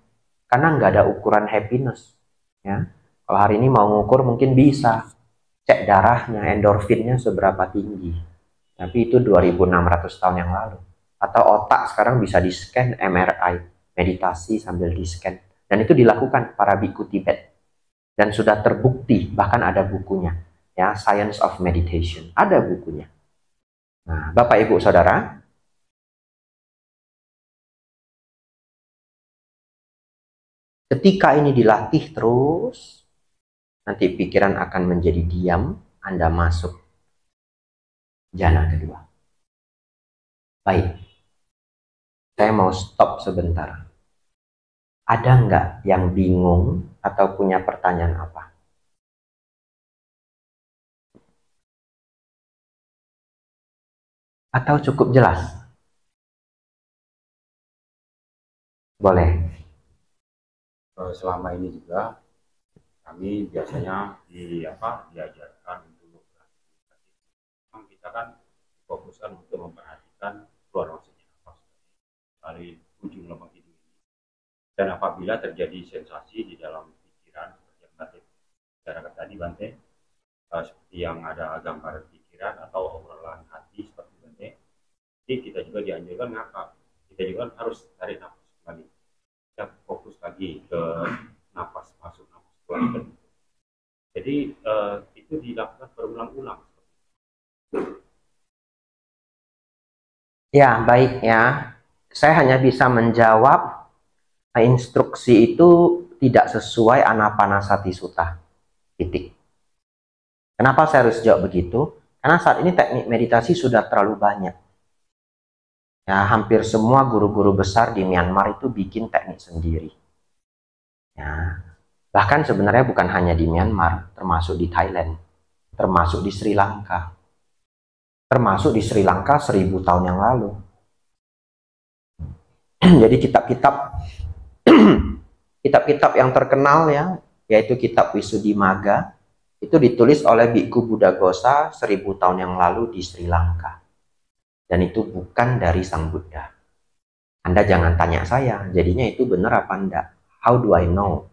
Speaker 1: Karena nggak ada ukuran happiness. Ya. Kalau hari ini mau ngukur mungkin bisa. Cek darahnya, endorfinnya seberapa tinggi. Tapi itu 2600 tahun yang lalu. Atau otak sekarang bisa di-scan MRI. Meditasi sambil di-scan. Dan itu dilakukan para biku Tibet. Dan sudah terbukti, bahkan ada bukunya. Ya, Science of Meditation. Ada bukunya. Nah, Bapak Ibu Saudara, ketika ini dilatih terus, nanti pikiran akan menjadi diam, Anda masuk jana kedua. Baik, saya mau stop sebentar. Ada nggak yang bingung atau punya pertanyaan apa? Atau cukup jelas? Boleh.
Speaker 2: Selama ini juga kami biasanya diajarkan untuk kita kan fokuskan untuk memperhatikan keluar masuknya nafas dari ujung lubang hidung ini. Dan apabila terjadi sensasi di dalam pikiran seperti yang tadi bicarakan tadi Bante, seperti yang ada gambar pikiran atau obrolan hati seperti Bante, jadi kita juga dianjurkan ngapa? Kita juga harus tarik nafas kembali. Kita fokus lagi ke nafas masuk, nafas keluar. Jadi itu dilakukan berulang-ulang.
Speaker 1: Ya, baik ya. Saya hanya bisa menjawab instruksi itu tidak sesuai Anapanasati Sutta. Titik. Kenapa saya harus jawab begitu? Karena saat ini teknik meditasi sudah terlalu banyak. Ya, hampir semua guru-guru besar di Myanmar itu bikin teknik sendiri. Ya, bahkan sebenarnya bukan hanya di Myanmar, termasuk di Thailand, termasuk di Sri Lanka. Termasuk di Sri Lanka 1000 tahun yang lalu. Jadi kitab-kitab yang terkenal ya, yaitu kitab Visuddhimagga, itu ditulis oleh Bhikkhu Buddhaghosa 1000 tahun yang lalu di Sri Lanka. Dan itu bukan dari Sang Buddha. Anda jangan tanya saya, jadinya itu benar apa enggak? How do I know?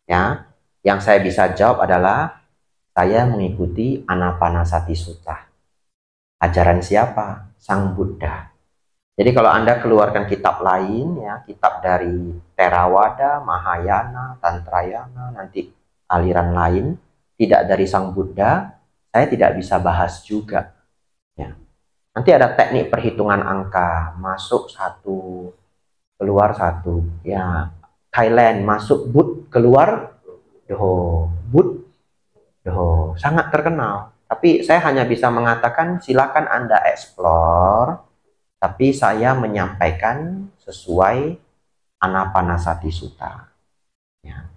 Speaker 1: Ya, yang saya bisa jawab adalah saya mengikuti Anapanasati Sutta. Ajaran siapa? Sang Buddha. Jadi kalau Anda keluarkan kitab lain, ya, kitab dari Theravada, Mahayana, Tantrayana, nanti aliran lain, tidak dari Sang Buddha, saya tidak bisa bahas juga. Ya. Nanti ada teknik perhitungan angka, masuk 1, keluar 1. Ya, Thailand, masuk Bud, keluar Doho. Bud, Doho. Sangat terkenal. Tapi saya hanya bisa mengatakan silakan Anda explore, tapi saya menyampaikan sesuai Anapanasati Sutta. Ya.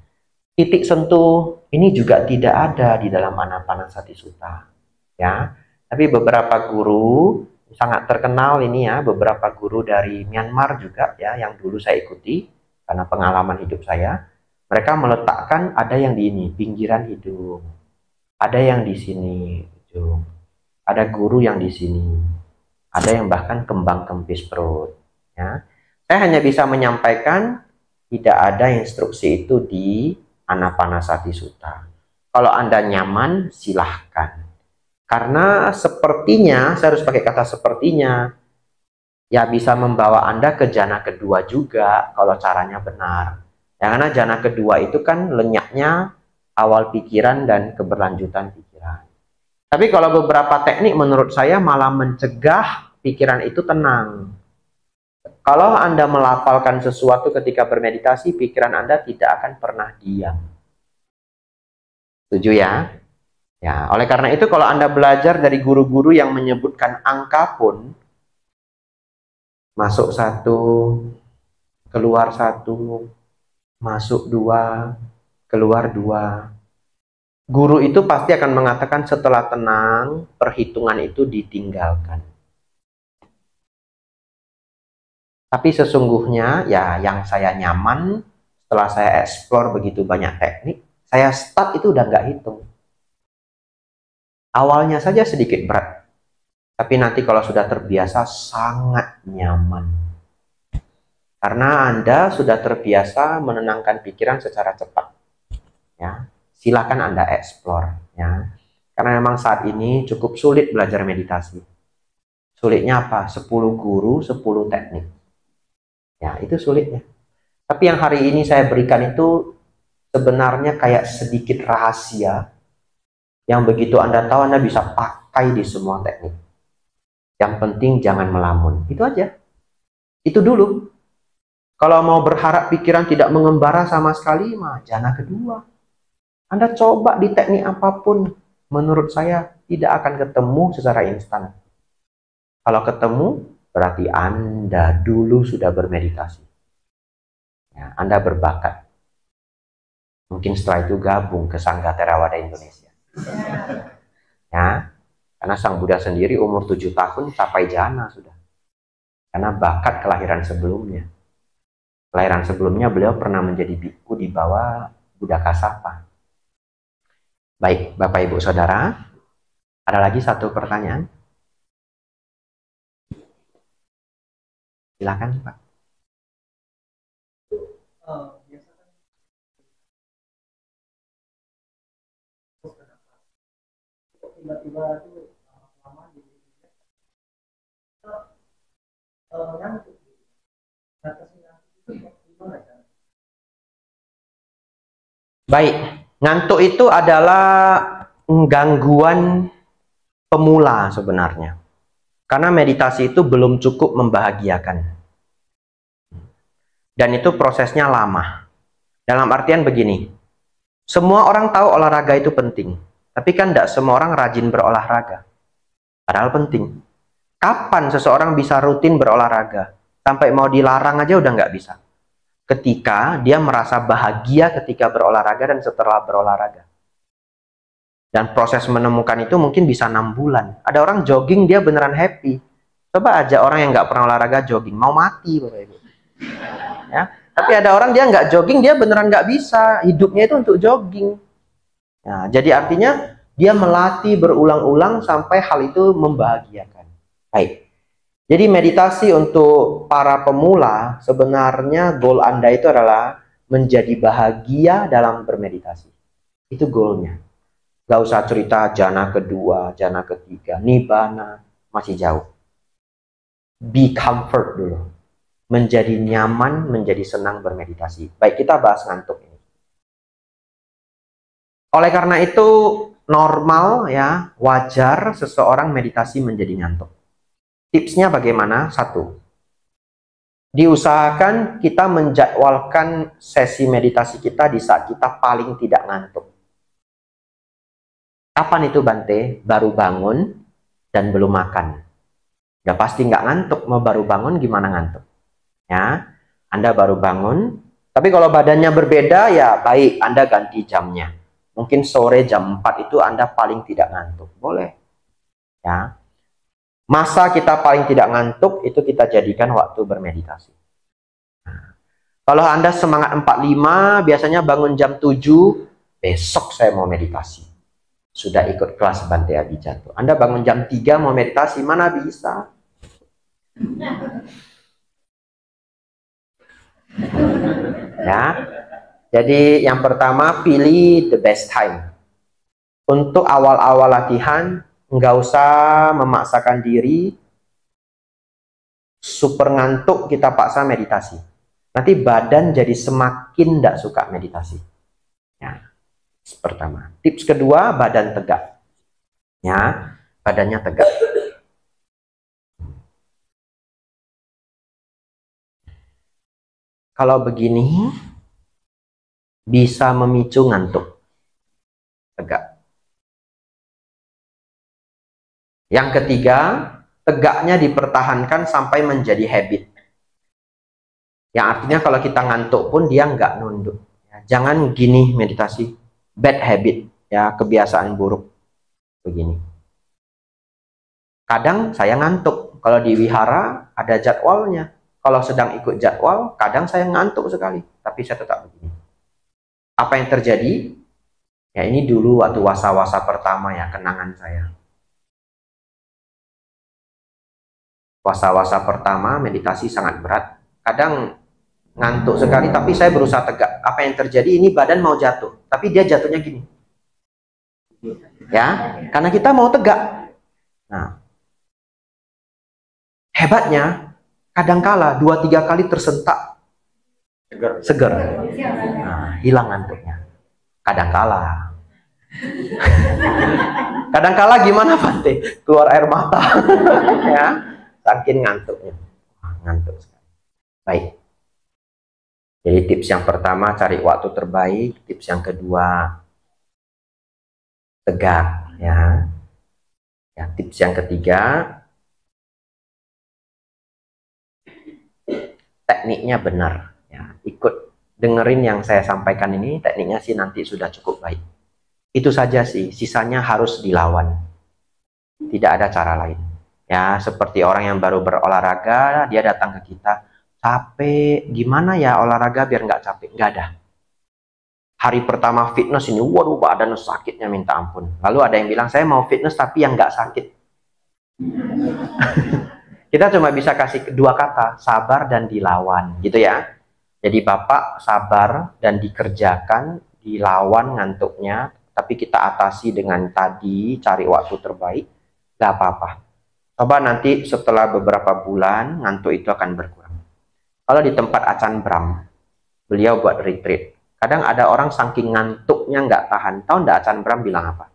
Speaker 1: Titik sentuh ini juga tidak ada di dalam Anapanasati Sutta. Ya, tapi beberapa guru sangat terkenal ini ya, beberapa guru dari Myanmar juga ya, yang dulu saya ikuti karena pengalaman hidup saya, mereka meletakkan ada yang di ini pinggiran hidung, ada yang di sini hidung, ada guru yang di sini, ada yang bahkan kembang kempis perut. Ya. Saya hanya bisa menyampaikan tidak ada instruksi itu di Anapanasati Sutta. Kalau Anda nyaman, silahkan. Karena sepertinya, saya harus pakai kata sepertinya, ya bisa membawa Anda ke jana kedua juga kalau caranya benar. Ya, karena jana kedua itu kan lenyaknya awal pikiran dan keberlanjutan pikiran. Tapi kalau beberapa teknik menurut saya malah mencegah pikiran itu tenang. Kalau Anda melafalkan sesuatu ketika bermeditasi, pikiran Anda tidak akan pernah diam. Setuju ya? Ya, oleh karena itu kalau Anda belajar dari guru-guru yang menyebutkan angka pun, masuk 1, keluar 1, masuk 2, keluar 2. Guru itu pasti akan mengatakan setelah tenang, perhitungan itu ditinggalkan. Tapi sesungguhnya ya yang saya nyaman, setelah saya explore begitu banyak teknik, saya start itu udah nggak hitung. Awalnya saja sedikit berat, tapi nanti kalau sudah terbiasa sangat nyaman. Karena Anda sudah terbiasa menenangkan pikiran secara cepat. Ya, silakan Anda explore. Ya, karena memang saat ini cukup sulit belajar meditasi. Sulitnya apa? 10 guru, 10 teknik. Ya, itu sulitnya. Tapi yang hari ini saya berikan itu sebenarnya kayak sedikit rahasia yang begitu Anda tahu Anda bisa pakai di semua teknik. Yang penting jangan melamun. Itu aja. Itu dulu. Kalau mau berharap pikiran tidak mengembara sama sekali, mah jana kedua. Anda coba di teknik apapun, menurut saya tidak akan ketemu secara instan. Kalau ketemu, berarti Anda dulu sudah bermeditasi. Ya, Anda berbakat. Mungkin setelah itu gabung ke Sangga Theravada Indonesia. Ya, Karena Sang Buddha sendiri umur 7 tahun capai jana sudah. Karena bakat kelahiran sebelumnya. Kelahiran sebelumnya beliau pernah menjadi biku di bawah Buddha Kasapa. Baik, Bapak Ibu Saudara, ada lagi satu pertanyaan? Silakan, Pak.
Speaker 3: Tiba-tiba itu lama di ngantuk.
Speaker 1: Baik, ngantuk itu adalah gangguan pemula sebenarnya. Karena meditasi itu belum cukup membahagiakan. Dan itu prosesnya lama. Dalam artian begini, semua orang tahu olahraga itu penting. Tapi kan tidak semua orang rajin berolahraga. Padahal penting. Kapan seseorang bisa rutin berolahraga? Sampai mau dilarang aja udah nggak bisa. Ketika dia merasa bahagia ketika berolahraga dan setelah berolahraga. Dan proses menemukan itu mungkin bisa 6 bulan. Ada orang jogging dia beneran happy. Coba aja orang yang nggak pernah olahraga jogging, mau mati Bapak Ibu. Ya, tapi ada orang dia nggak jogging, dia beneran nggak bisa. Hidupnya itu untuk jogging. Nah, jadi artinya dia melatih berulang-ulang sampai hal itu membahagiakan. Baik. Jadi meditasi untuk para pemula sebenarnya goal Anda itu adalah menjadi bahagia dalam bermeditasi. Itu goalnya. Gak usah cerita jana kedua, jana ketiga, nibbana, masih jauh. Be comfort dulu. Menjadi nyaman, menjadi senang bermeditasi. Baik, kita bahas ngantuk ini. Oleh karena itu, normal ya, wajar seseorang meditasi menjadi ngantuk. Tipsnya bagaimana? 1. Diusahakan kita menjadwalkan sesi meditasi kita di saat kita paling tidak ngantuk. Kapan itu Bante? Baru bangun dan belum makan. Ya pasti nggak ngantuk, mau baru bangun gimana ngantuk? Ya, Anda baru bangun, tapi kalau badannya berbeda ya baik, Anda ganti jamnya. Mungkin sore jam 4 itu Anda paling tidak ngantuk. Boleh. Ya. Masa kita paling tidak ngantuk itu kita jadikan waktu bermeditasi. Nah, kalau Anda semangat 45, biasanya bangun jam 7, besok saya mau meditasi. Sudah ikut kelas Bante Abhijato. Anda bangun jam 3 mau meditasi, mana bisa? Ya. Jadi yang pertama, pilih the best time. Untuk awal-awal latihan, nggak usah memaksakan diri, super ngantuk kita paksa meditasi. Nanti badan jadi semakin nggak suka meditasi. Ya. Pertama. Tips kedua, badan tegak. Ya, badannya tegak. Kalau begini, bisa memicu ngantuk. Tegak. Yang ketiga, tegaknya dipertahankan sampai menjadi habit. Yang artinya kalau kita ngantuk pun dia nggak nunduk. Ya, jangan gini meditasi. Bad habit, ya kebiasaan buruk. Begini. Kadang saya ngantuk. Kalau di wihara ada jadwalnya. Kalau sedang ikut jadwal, kadang saya ngantuk sekali. Tapi saya tetap begini. Apa yang terjadi? Ya ini dulu waktu wasa-wasa pertama ya, kenangan saya. Wasa-wasa pertama meditasi sangat berat. Kadang ngantuk sekali, tapi saya berusaha tegak. Apa yang terjadi? Ini badan mau jatuh, tapi dia jatuhnya gini. Ya, karena kita mau tegak. Nah, hebatnya, kadangkala 2-3 kali tersentak seger. Nah, hilang ngantuknya. Kadangkala. Kadangkala gimana Bante? Keluar air mata. Ya, saking ngantuknya. Ngantuk sekali. Baik. Jadi tips yang pertama cari waktu terbaik, tips yang kedua tegak ya. Ya, tips yang ketiga tekniknya benar ya. Ikut dengerin yang saya sampaikan ini, tekniknya sih nanti sudah cukup baik. Itu saja sih, sisanya harus dilawan. Tidak ada cara lain. Ya, seperti orang yang baru berolahraga, dia datang ke kita, capek, gimana ya olahraga biar nggak capek? Nggak ada. Hari pertama fitness ini, waduh badan sakitnya minta ampun. Lalu ada yang bilang, saya mau fitness tapi yang nggak sakit. Kita cuma bisa kasih dua kata, sabar dan dilawan, gitu ya. Jadi Bapak sabar dan dikerjakan, dilawan ngantuknya, tapi kita atasi dengan tadi, cari waktu terbaik, nggak apa-apa. Coba nanti setelah beberapa bulan, ngantuk itu akan berkurang. Kalau di tempat Acan Bram, beliau buat retreat. Kadang ada orang saking ngantuknya nggak tahan. Tahu nggak Acan Bram bilang apa?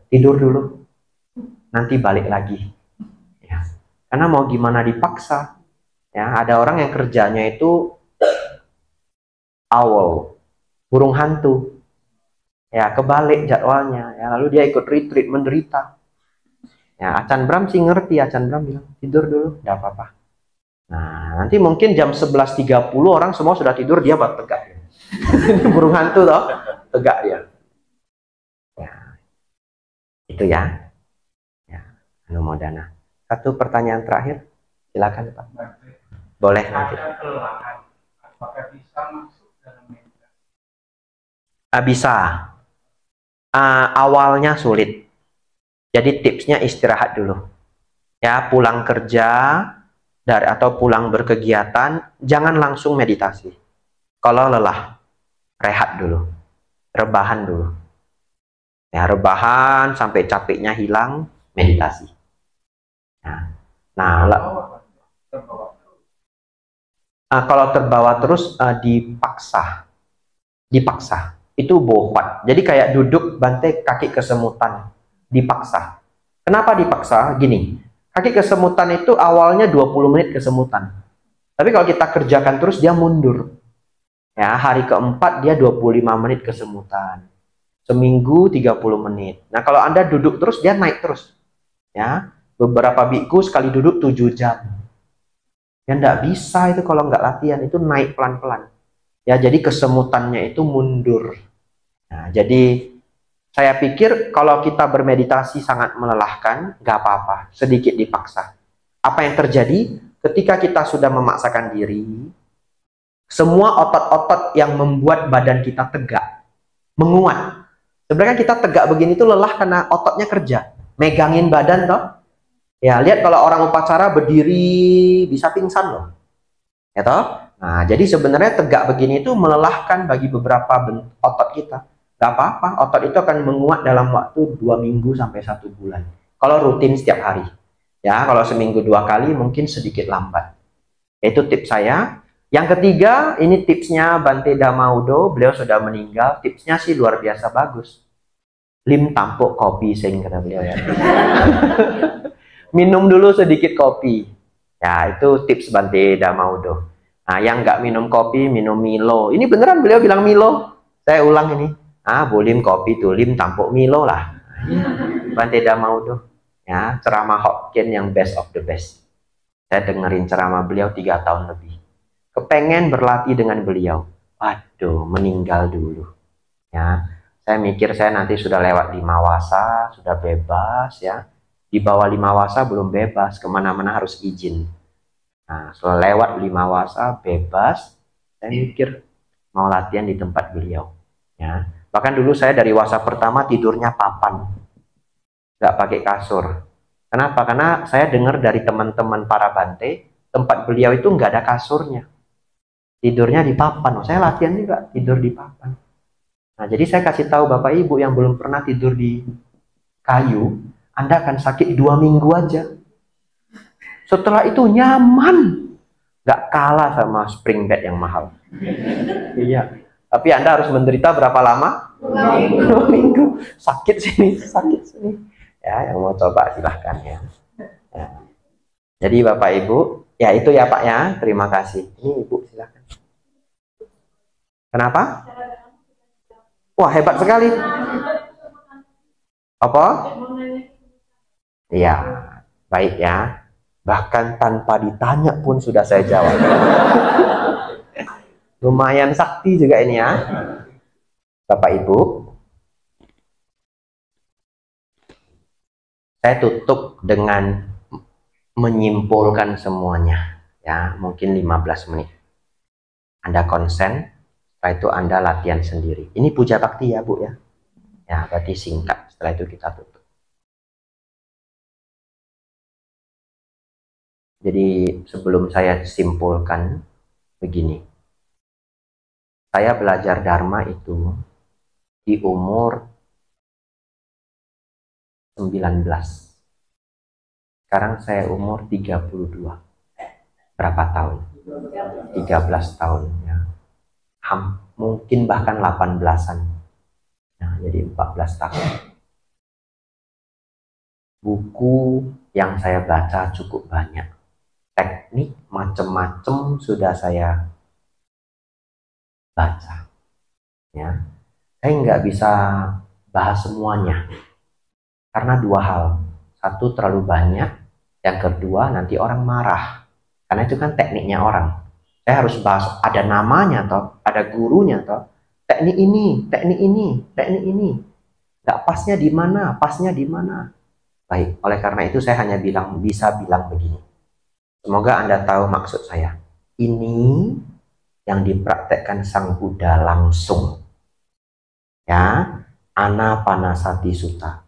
Speaker 1: Tidur dulu, nanti balik lagi. Ya. Karena mau gimana dipaksa. Ya, ada orang yang kerjanya itu owl, burung hantu. Ya, kebalik jadwalnya. Ya, lalu dia ikut retreat, menderita. Ya, Acan Bram sih ngerti. Acan Bram bilang, tidur dulu, nggak apa-apa. Nah, nanti mungkin jam 11.30 orang semua sudah tidur, dia buat tegak. Ini burung hantu toh, tegak dia. Ya, itu ya. Ya, Anumodana. Satu pertanyaan terakhir, silakan Pak. Boleh nanti.
Speaker 4: Apakah bisa masuk dalam meditasi?
Speaker 1: Bisa. Awalnya sulit. Jadi tipsnya istirahat dulu. Ya, pulang kerja atau pulang berkegiatan, jangan langsung meditasi. Kalau lelah, rehat dulu. Rebahan dulu. Ya, rebahan sampai capeknya hilang, meditasi. Nah, kalau terbawa terus dipaksa. Dipaksa. Itu bohwat. Jadi kayak duduk bantai kaki kesemutan. Dipaksa. Kenapa dipaksa? Gini, kaki kesemutan itu awalnya 20 menit kesemutan. Tapi kalau kita kerjakan terus, dia mundur. Ya, hari keempat dia 25 menit kesemutan. Seminggu 30 menit. Nah, kalau Anda duduk terus, dia naik terus. Ya, beberapa biku sekali duduk 7 jam. Ya, nggak bisa itu kalau nggak latihan. Itu naik pelan-pelan. Ya, jadi kesemutannya itu mundur. Nah, jadi saya pikir kalau kita bermeditasi sangat melelahkan, nggak apa-apa, sedikit dipaksa. Apa yang terjadi ketika kita sudah memaksakan diri, semua otot-otot yang membuat badan kita tegak, menguat. Sebenarnya kita tegak begini itu lelah karena ototnya kerja, megangin badan toh. Ya, lihat kalau orang upacara berdiri bisa pingsan loh. Ya toh? Nah, jadi sebenarnya tegak begini itu melelahkan bagi beberapa otot kita. Gak apa-apa, otot itu akan menguat dalam waktu 2 minggu sampai 1 bulan. Kalau rutin setiap hari. Ya, kalau seminggu 2 kali mungkin sedikit lambat. Itu tips saya. Yang ketiga, ini tipsnya Bante Dhamaudo, beliau sudah meninggal. Tipsnya sih luar biasa bagus. Lim tampuk kopi sing kata beliau ya. Minum dulu sedikit kopi. Ya, itu tips Bante Dhamaudo. Nah, yang nggak minum kopi, minum Milo. Ini beneran beliau bilang Milo. Saya ulang ini. Bolim kopi tuh, lim tampuk Milo lah. Bante Dhamaudo. Ya, ceramah Hokien yang best of the best. Saya dengerin ceramah beliau 3 tahun lebih. Kepengen berlatih dengan beliau. Waduh, meninggal dulu. Ya, saya mikir saya nanti sudah lewat 5 wasa, sudah bebas ya. Di bawah 5 wasa belum bebas, kemana-mana harus izin. Nah, setelah lewat 5 wasa, bebas, saya mikir mau latihan di tempat beliau. Ya. Bahkan dulu saya dari wasa pertama tidurnya papan, nggak pakai kasur. Kenapa? Karena saya dengar dari teman-teman para bante, tempat beliau itu nggak ada kasurnya. Tidurnya di papan. Saya latihan juga tidur di papan. Nah, jadi saya kasih tahu Bapak Ibu yang belum pernah tidur di kayu, Anda akan sakit 2 minggu aja. Setelah itu nyaman, nggak kalah sama spring bed yang mahal. Iya. Tapi Anda harus menderita berapa lama? 2 minggu. Sakit sini, sakit sini. Ya, yang mau coba silahkan ya. Ya. Jadi Bapak Ibu, ya itu ya Pak ya. Terima kasih. Ini Ibu silahkan. Kenapa? Wah, hebat sekali. Apa? Iya, baik ya. Bahkan tanpa ditanya pun sudah saya jawab. Lumayan sakti juga ini ya. Bapak Ibu, Saya tutup dengan menyimpulkan semuanya. Ya, mungkin 15 menit. Anda konsen, setelah itu Anda latihan sendiri. Ini puja bakti ya, Bu ya. Ya, berarti singkat. Setelah itu kita tutup. Jadi sebelum saya simpulkan begini. Saya belajar Dharma itu di umur 19. Sekarang saya umur 32. Berapa tahun? 13 tahun ya. Mungkin bahkan 18-an. Nah, jadi 14 tahun. Buku yang saya baca cukup banyak. Teknik macam-macam sudah saya baca. Ya. Saya nggak bisa bahas semuanya. Karena dua hal. Satu, terlalu banyak. Yang kedua, nanti orang marah. Karena itu kan tekniknya orang. Saya harus bahas, ada namanya toh, ada gurunya toh. Teknik ini, teknik ini, teknik ini. Nggak pasnya di mana, pasnya di mana. Baik, oleh karena itu saya hanya bisa bilang begini. Semoga Anda tahu maksud saya. Ini yang dipraktekkan Sang Buddha langsung. Ya, Anapanasati Sutta.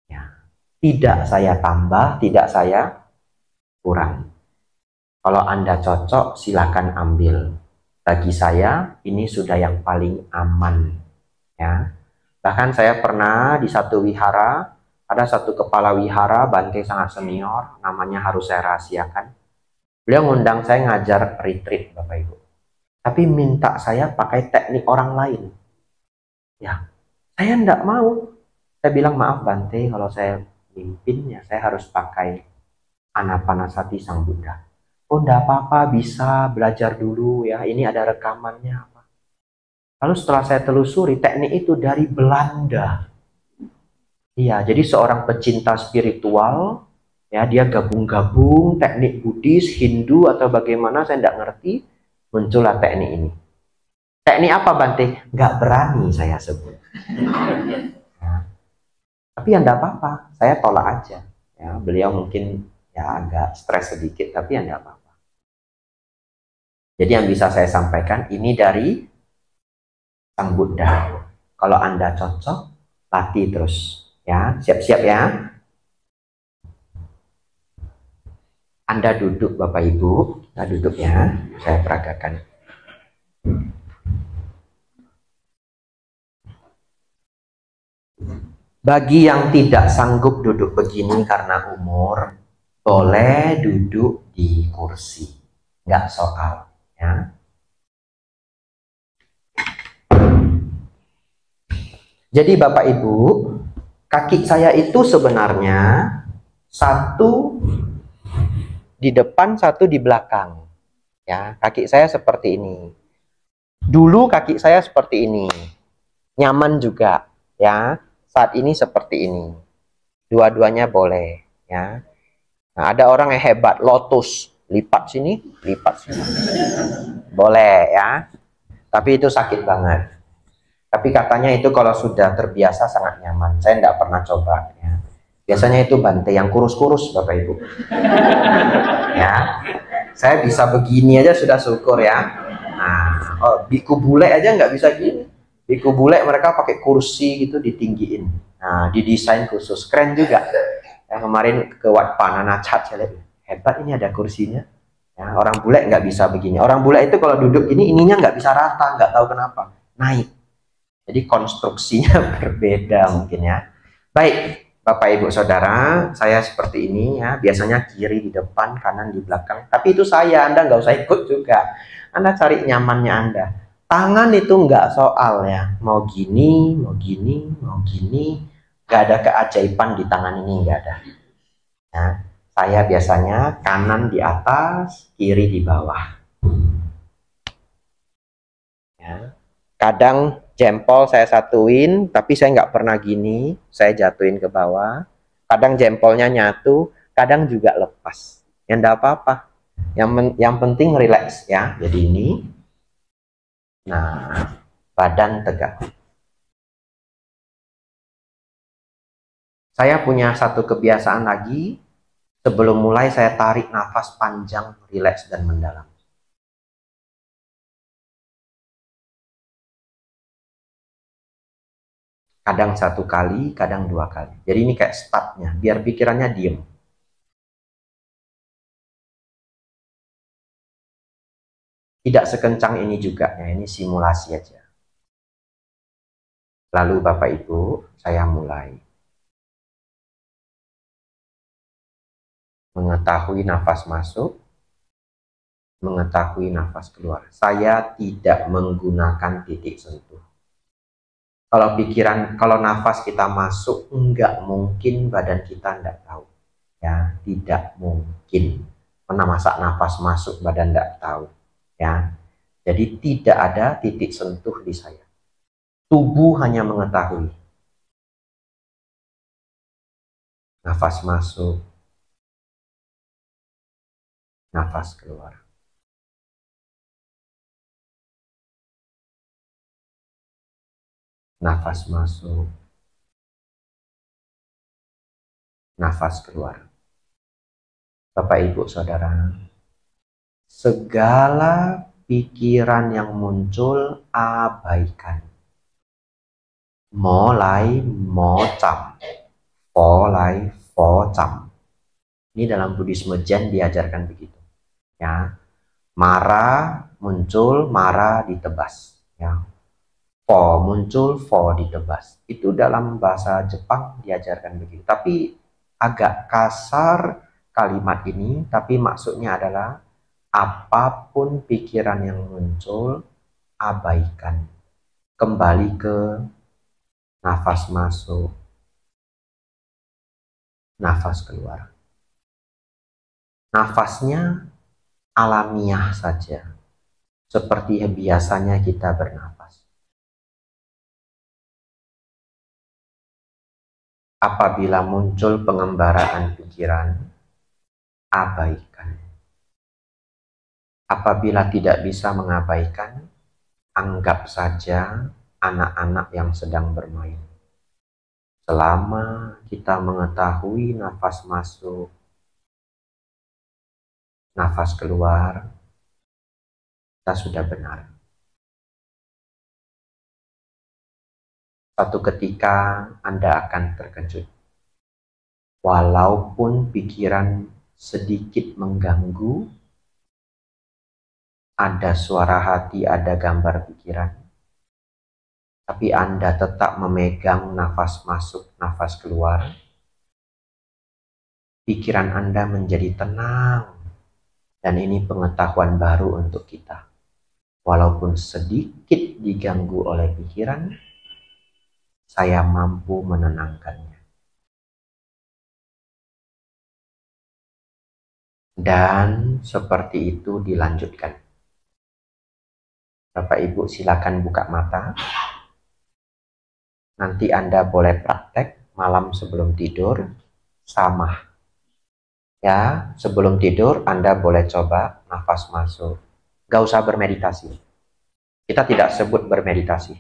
Speaker 1: Ya. Tidak saya tambah, tidak saya kurang. Kalau Anda cocok, silakan ambil. Bagi saya, ini sudah yang paling aman. Ya. Bahkan saya pernah di satu wihara, ada satu kepala wihara, Bante sangat senior, namanya harus saya rahasiakan. Beliau ngundang saya ngajar retreat, Bapak Ibu. Tapi minta saya pakai teknik orang lain. Ya, saya enggak mau. Saya bilang, maaf Bante, kalau saya mimpin, ya saya harus pakai Anapanasati Sang Buddha. Oh, enggak apa-apa, bisa belajar dulu ya. Ini ada rekamannya. Lalu setelah saya telusuri, teknik itu dari Belanda. Iya, jadi seorang pecinta spiritual, ya dia gabung-gabung teknik Buddhis, Hindu atau bagaimana saya enggak ngerti, muncullah teknik ini. Teknik apa Bante? Enggak berani saya sebut. Ya. Tapi ya enggak apa-apa, saya tolak aja. Ya, beliau mungkin ya agak stres sedikit, tapi ya enggak apa-apa. Jadi yang bisa saya sampaikan ini dari Sang Buddha. Kalau Anda cocok, latih terus. Ya, siap-siap ya. Anda duduk Bapak Ibu. Kita duduk ya. Saya peragakan. Bagi yang tidak sanggup duduk begini karena umur, boleh duduk di kursi. Nggak soal. Ya. Jadi Bapak Ibu, kaki saya itu sebenarnya satu di depan, satu di belakang. Ya, kaki saya seperti ini. Dulu kaki saya seperti ini. Nyaman juga, ya. Saat ini seperti ini. Dua-duanya boleh, ya. Nah, ada orang yang hebat, lotus, lipat sini, lipat sini. Boleh, ya. Tapi itu sakit banget. Tapi katanya itu kalau sudah terbiasa sangat nyaman. Saya tidak pernah coba. Ya. Biasanya itu Bante yang kurus-kurus, Bapak Ibu. Ya, saya bisa begini aja sudah syukur ya. Nah, biku bule aja nggak bisa gini. Biku bule mereka pakai kursi gitu ditinggiin. Nah, didesain khusus, keren juga. Yang kemarin ke Wat Pananacat saya lihat, hebat ini ada kursinya. Ya, orang bule nggak bisa begini. Orang bule itu kalau duduk gini, ininya nggak bisa rata, nggak tahu kenapa. Naik. Jadi konstruksinya berbeda mungkin ya. Baik, Bapak Ibu Saudara, saya seperti ini ya. Biasanya kiri di depan, kanan di belakang. Tapi itu saya, Anda nggak usah ikut juga. Anda cari nyamannya Anda. Tangan itu nggak soal ya. Mau gini, mau gini, mau gini. Nggak ada keajaiban di tangan ini, nggak ada. Ya, saya biasanya kanan di atas, kiri di bawah. Ya. Kadang jempol saya satuin, tapi saya nggak pernah gini, saya jatuhin ke bawah. Kadang jempolnya nyatu, kadang juga lepas. Ya enggak apa-apa. Yang penting relax ya. Jadi ini. Nah, badan tegak. Saya punya satu kebiasaan lagi. Sebelum mulai saya tarik nafas panjang, rileks dan mendalam. Kadang 1 kali, kadang 2 kali. Jadi ini kayak startnya, biar pikirannya diem. Tidak sekencang ini juga, ya ini simulasi aja. Lalu Bapak Ibu, saya mulai. Mengetahui nafas masuk, mengetahui nafas keluar. Saya tidak menggunakan titik sentuh. Kalau pikiran, kalau nafas kita masuk, enggak mungkin badan kita enggak tahu. Ya, tidak mungkin. Mana masa nafas masuk badan enggak tahu. Ya, jadi tidak ada titik sentuh di saya. Tubuh hanya mengetahui. Nafas masuk, nafas keluar. Nafas masuk, nafas keluar. Bapak Ibu Saudara, segala pikiran yang muncul abaikan. Mulai mocam, polai vocam. Ini dalam Buddhisme Zen diajarkan begitu. Ya, marah muncul, marah ditebas. Ya, fo muncul, fo ditebas. Itu dalam bahasa Jepang diajarkan begitu. Tapi agak kasar kalimat ini, tapi maksudnya adalah apapun pikiran yang muncul, abaikan. Kembali ke nafas masuk, nafas keluar. Nafasnya alamiah saja, seperti biasanya kita bernafas. Apabila muncul pengembaraan pikiran, abaikan. Apabila tidak bisa mengabaikan, anggap saja anak-anak yang sedang bermain. Selama kita mengetahui nafas masuk, nafas keluar, kita sudah benar. Suatu ketika Anda akan terkejut. Walaupun pikiran sedikit mengganggu, ada suara hati, ada gambar pikiran, tapi Anda tetap memegang nafas masuk, nafas keluar, pikiran Anda menjadi tenang. Dan ini pengetahuan baru untuk kita. Walaupun sedikit diganggu oleh pikiran, saya mampu menenangkannya. Dan seperti itu dilanjutkan. Bapak Ibu silakan buka mata. Nanti Anda boleh praktek malam sebelum tidur sama. Ya, sebelum tidur Anda boleh coba nafas masuk. Gak usah bermeditasi. Kita tidak sebut bermeditasi.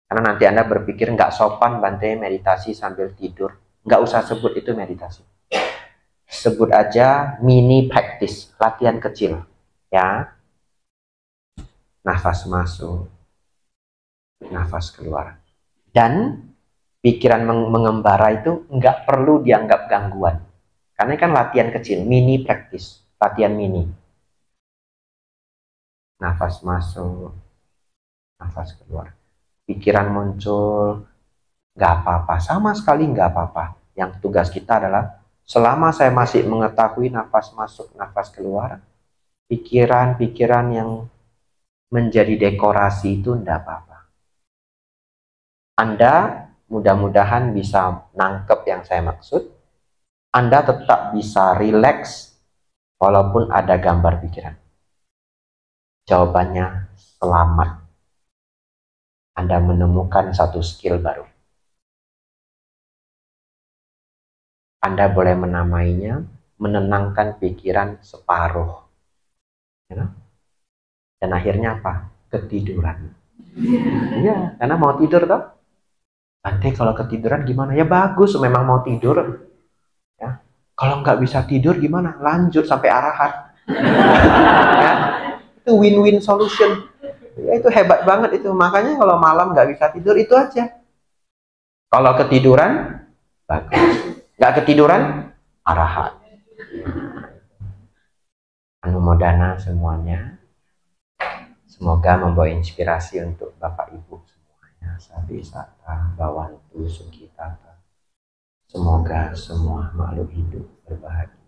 Speaker 1: Karena nanti Anda berpikir nggak sopan Bante meditasi sambil tidur. Nggak usah sebut itu meditasi. Sebut aja mini practice, latihan kecil. Ya, nafas masuk, nafas keluar. Dan pikiran mengembara itu nggak perlu dianggap gangguan. Karena kan latihan kecil, mini practice, latihan mini. Nafas masuk, nafas keluar. Pikiran muncul, nggak apa-apa, sama sekali nggak apa-apa. Yang tugas kita adalah selama saya masih mengetahui nafas masuk, nafas keluar, pikiran-pikiran yang menjadi dekorasi itu nggak apa-apa. Anda mudah-mudahan bisa nangkep yang saya maksud. Anda tetap bisa rileks walaupun ada gambar pikiran. Jawabannya selamat. Anda menemukan satu skill baru. Anda boleh menamainya menenangkan pikiran separuh. Ya. Dan akhirnya apa? Ketiduran. Iya, karena mau tidur toh. Nanti kalau ketiduran gimana? Ya bagus, memang mau tidur. Ya. Kalau nggak bisa tidur gimana? Lanjut sampai arahan. Ya. Itu win-win solution. Ya, itu hebat banget itu. Makanya kalau malam nggak bisa tidur itu aja. Kalau ketiduran, bagus. Nggak ketiduran, arahan. Anumodana semuanya. Semoga membawa inspirasi untuk Bapak Ibu semuanya. Sabi sata, bawantu, sukitata. Semoga semua makhluk hidup berbahagia.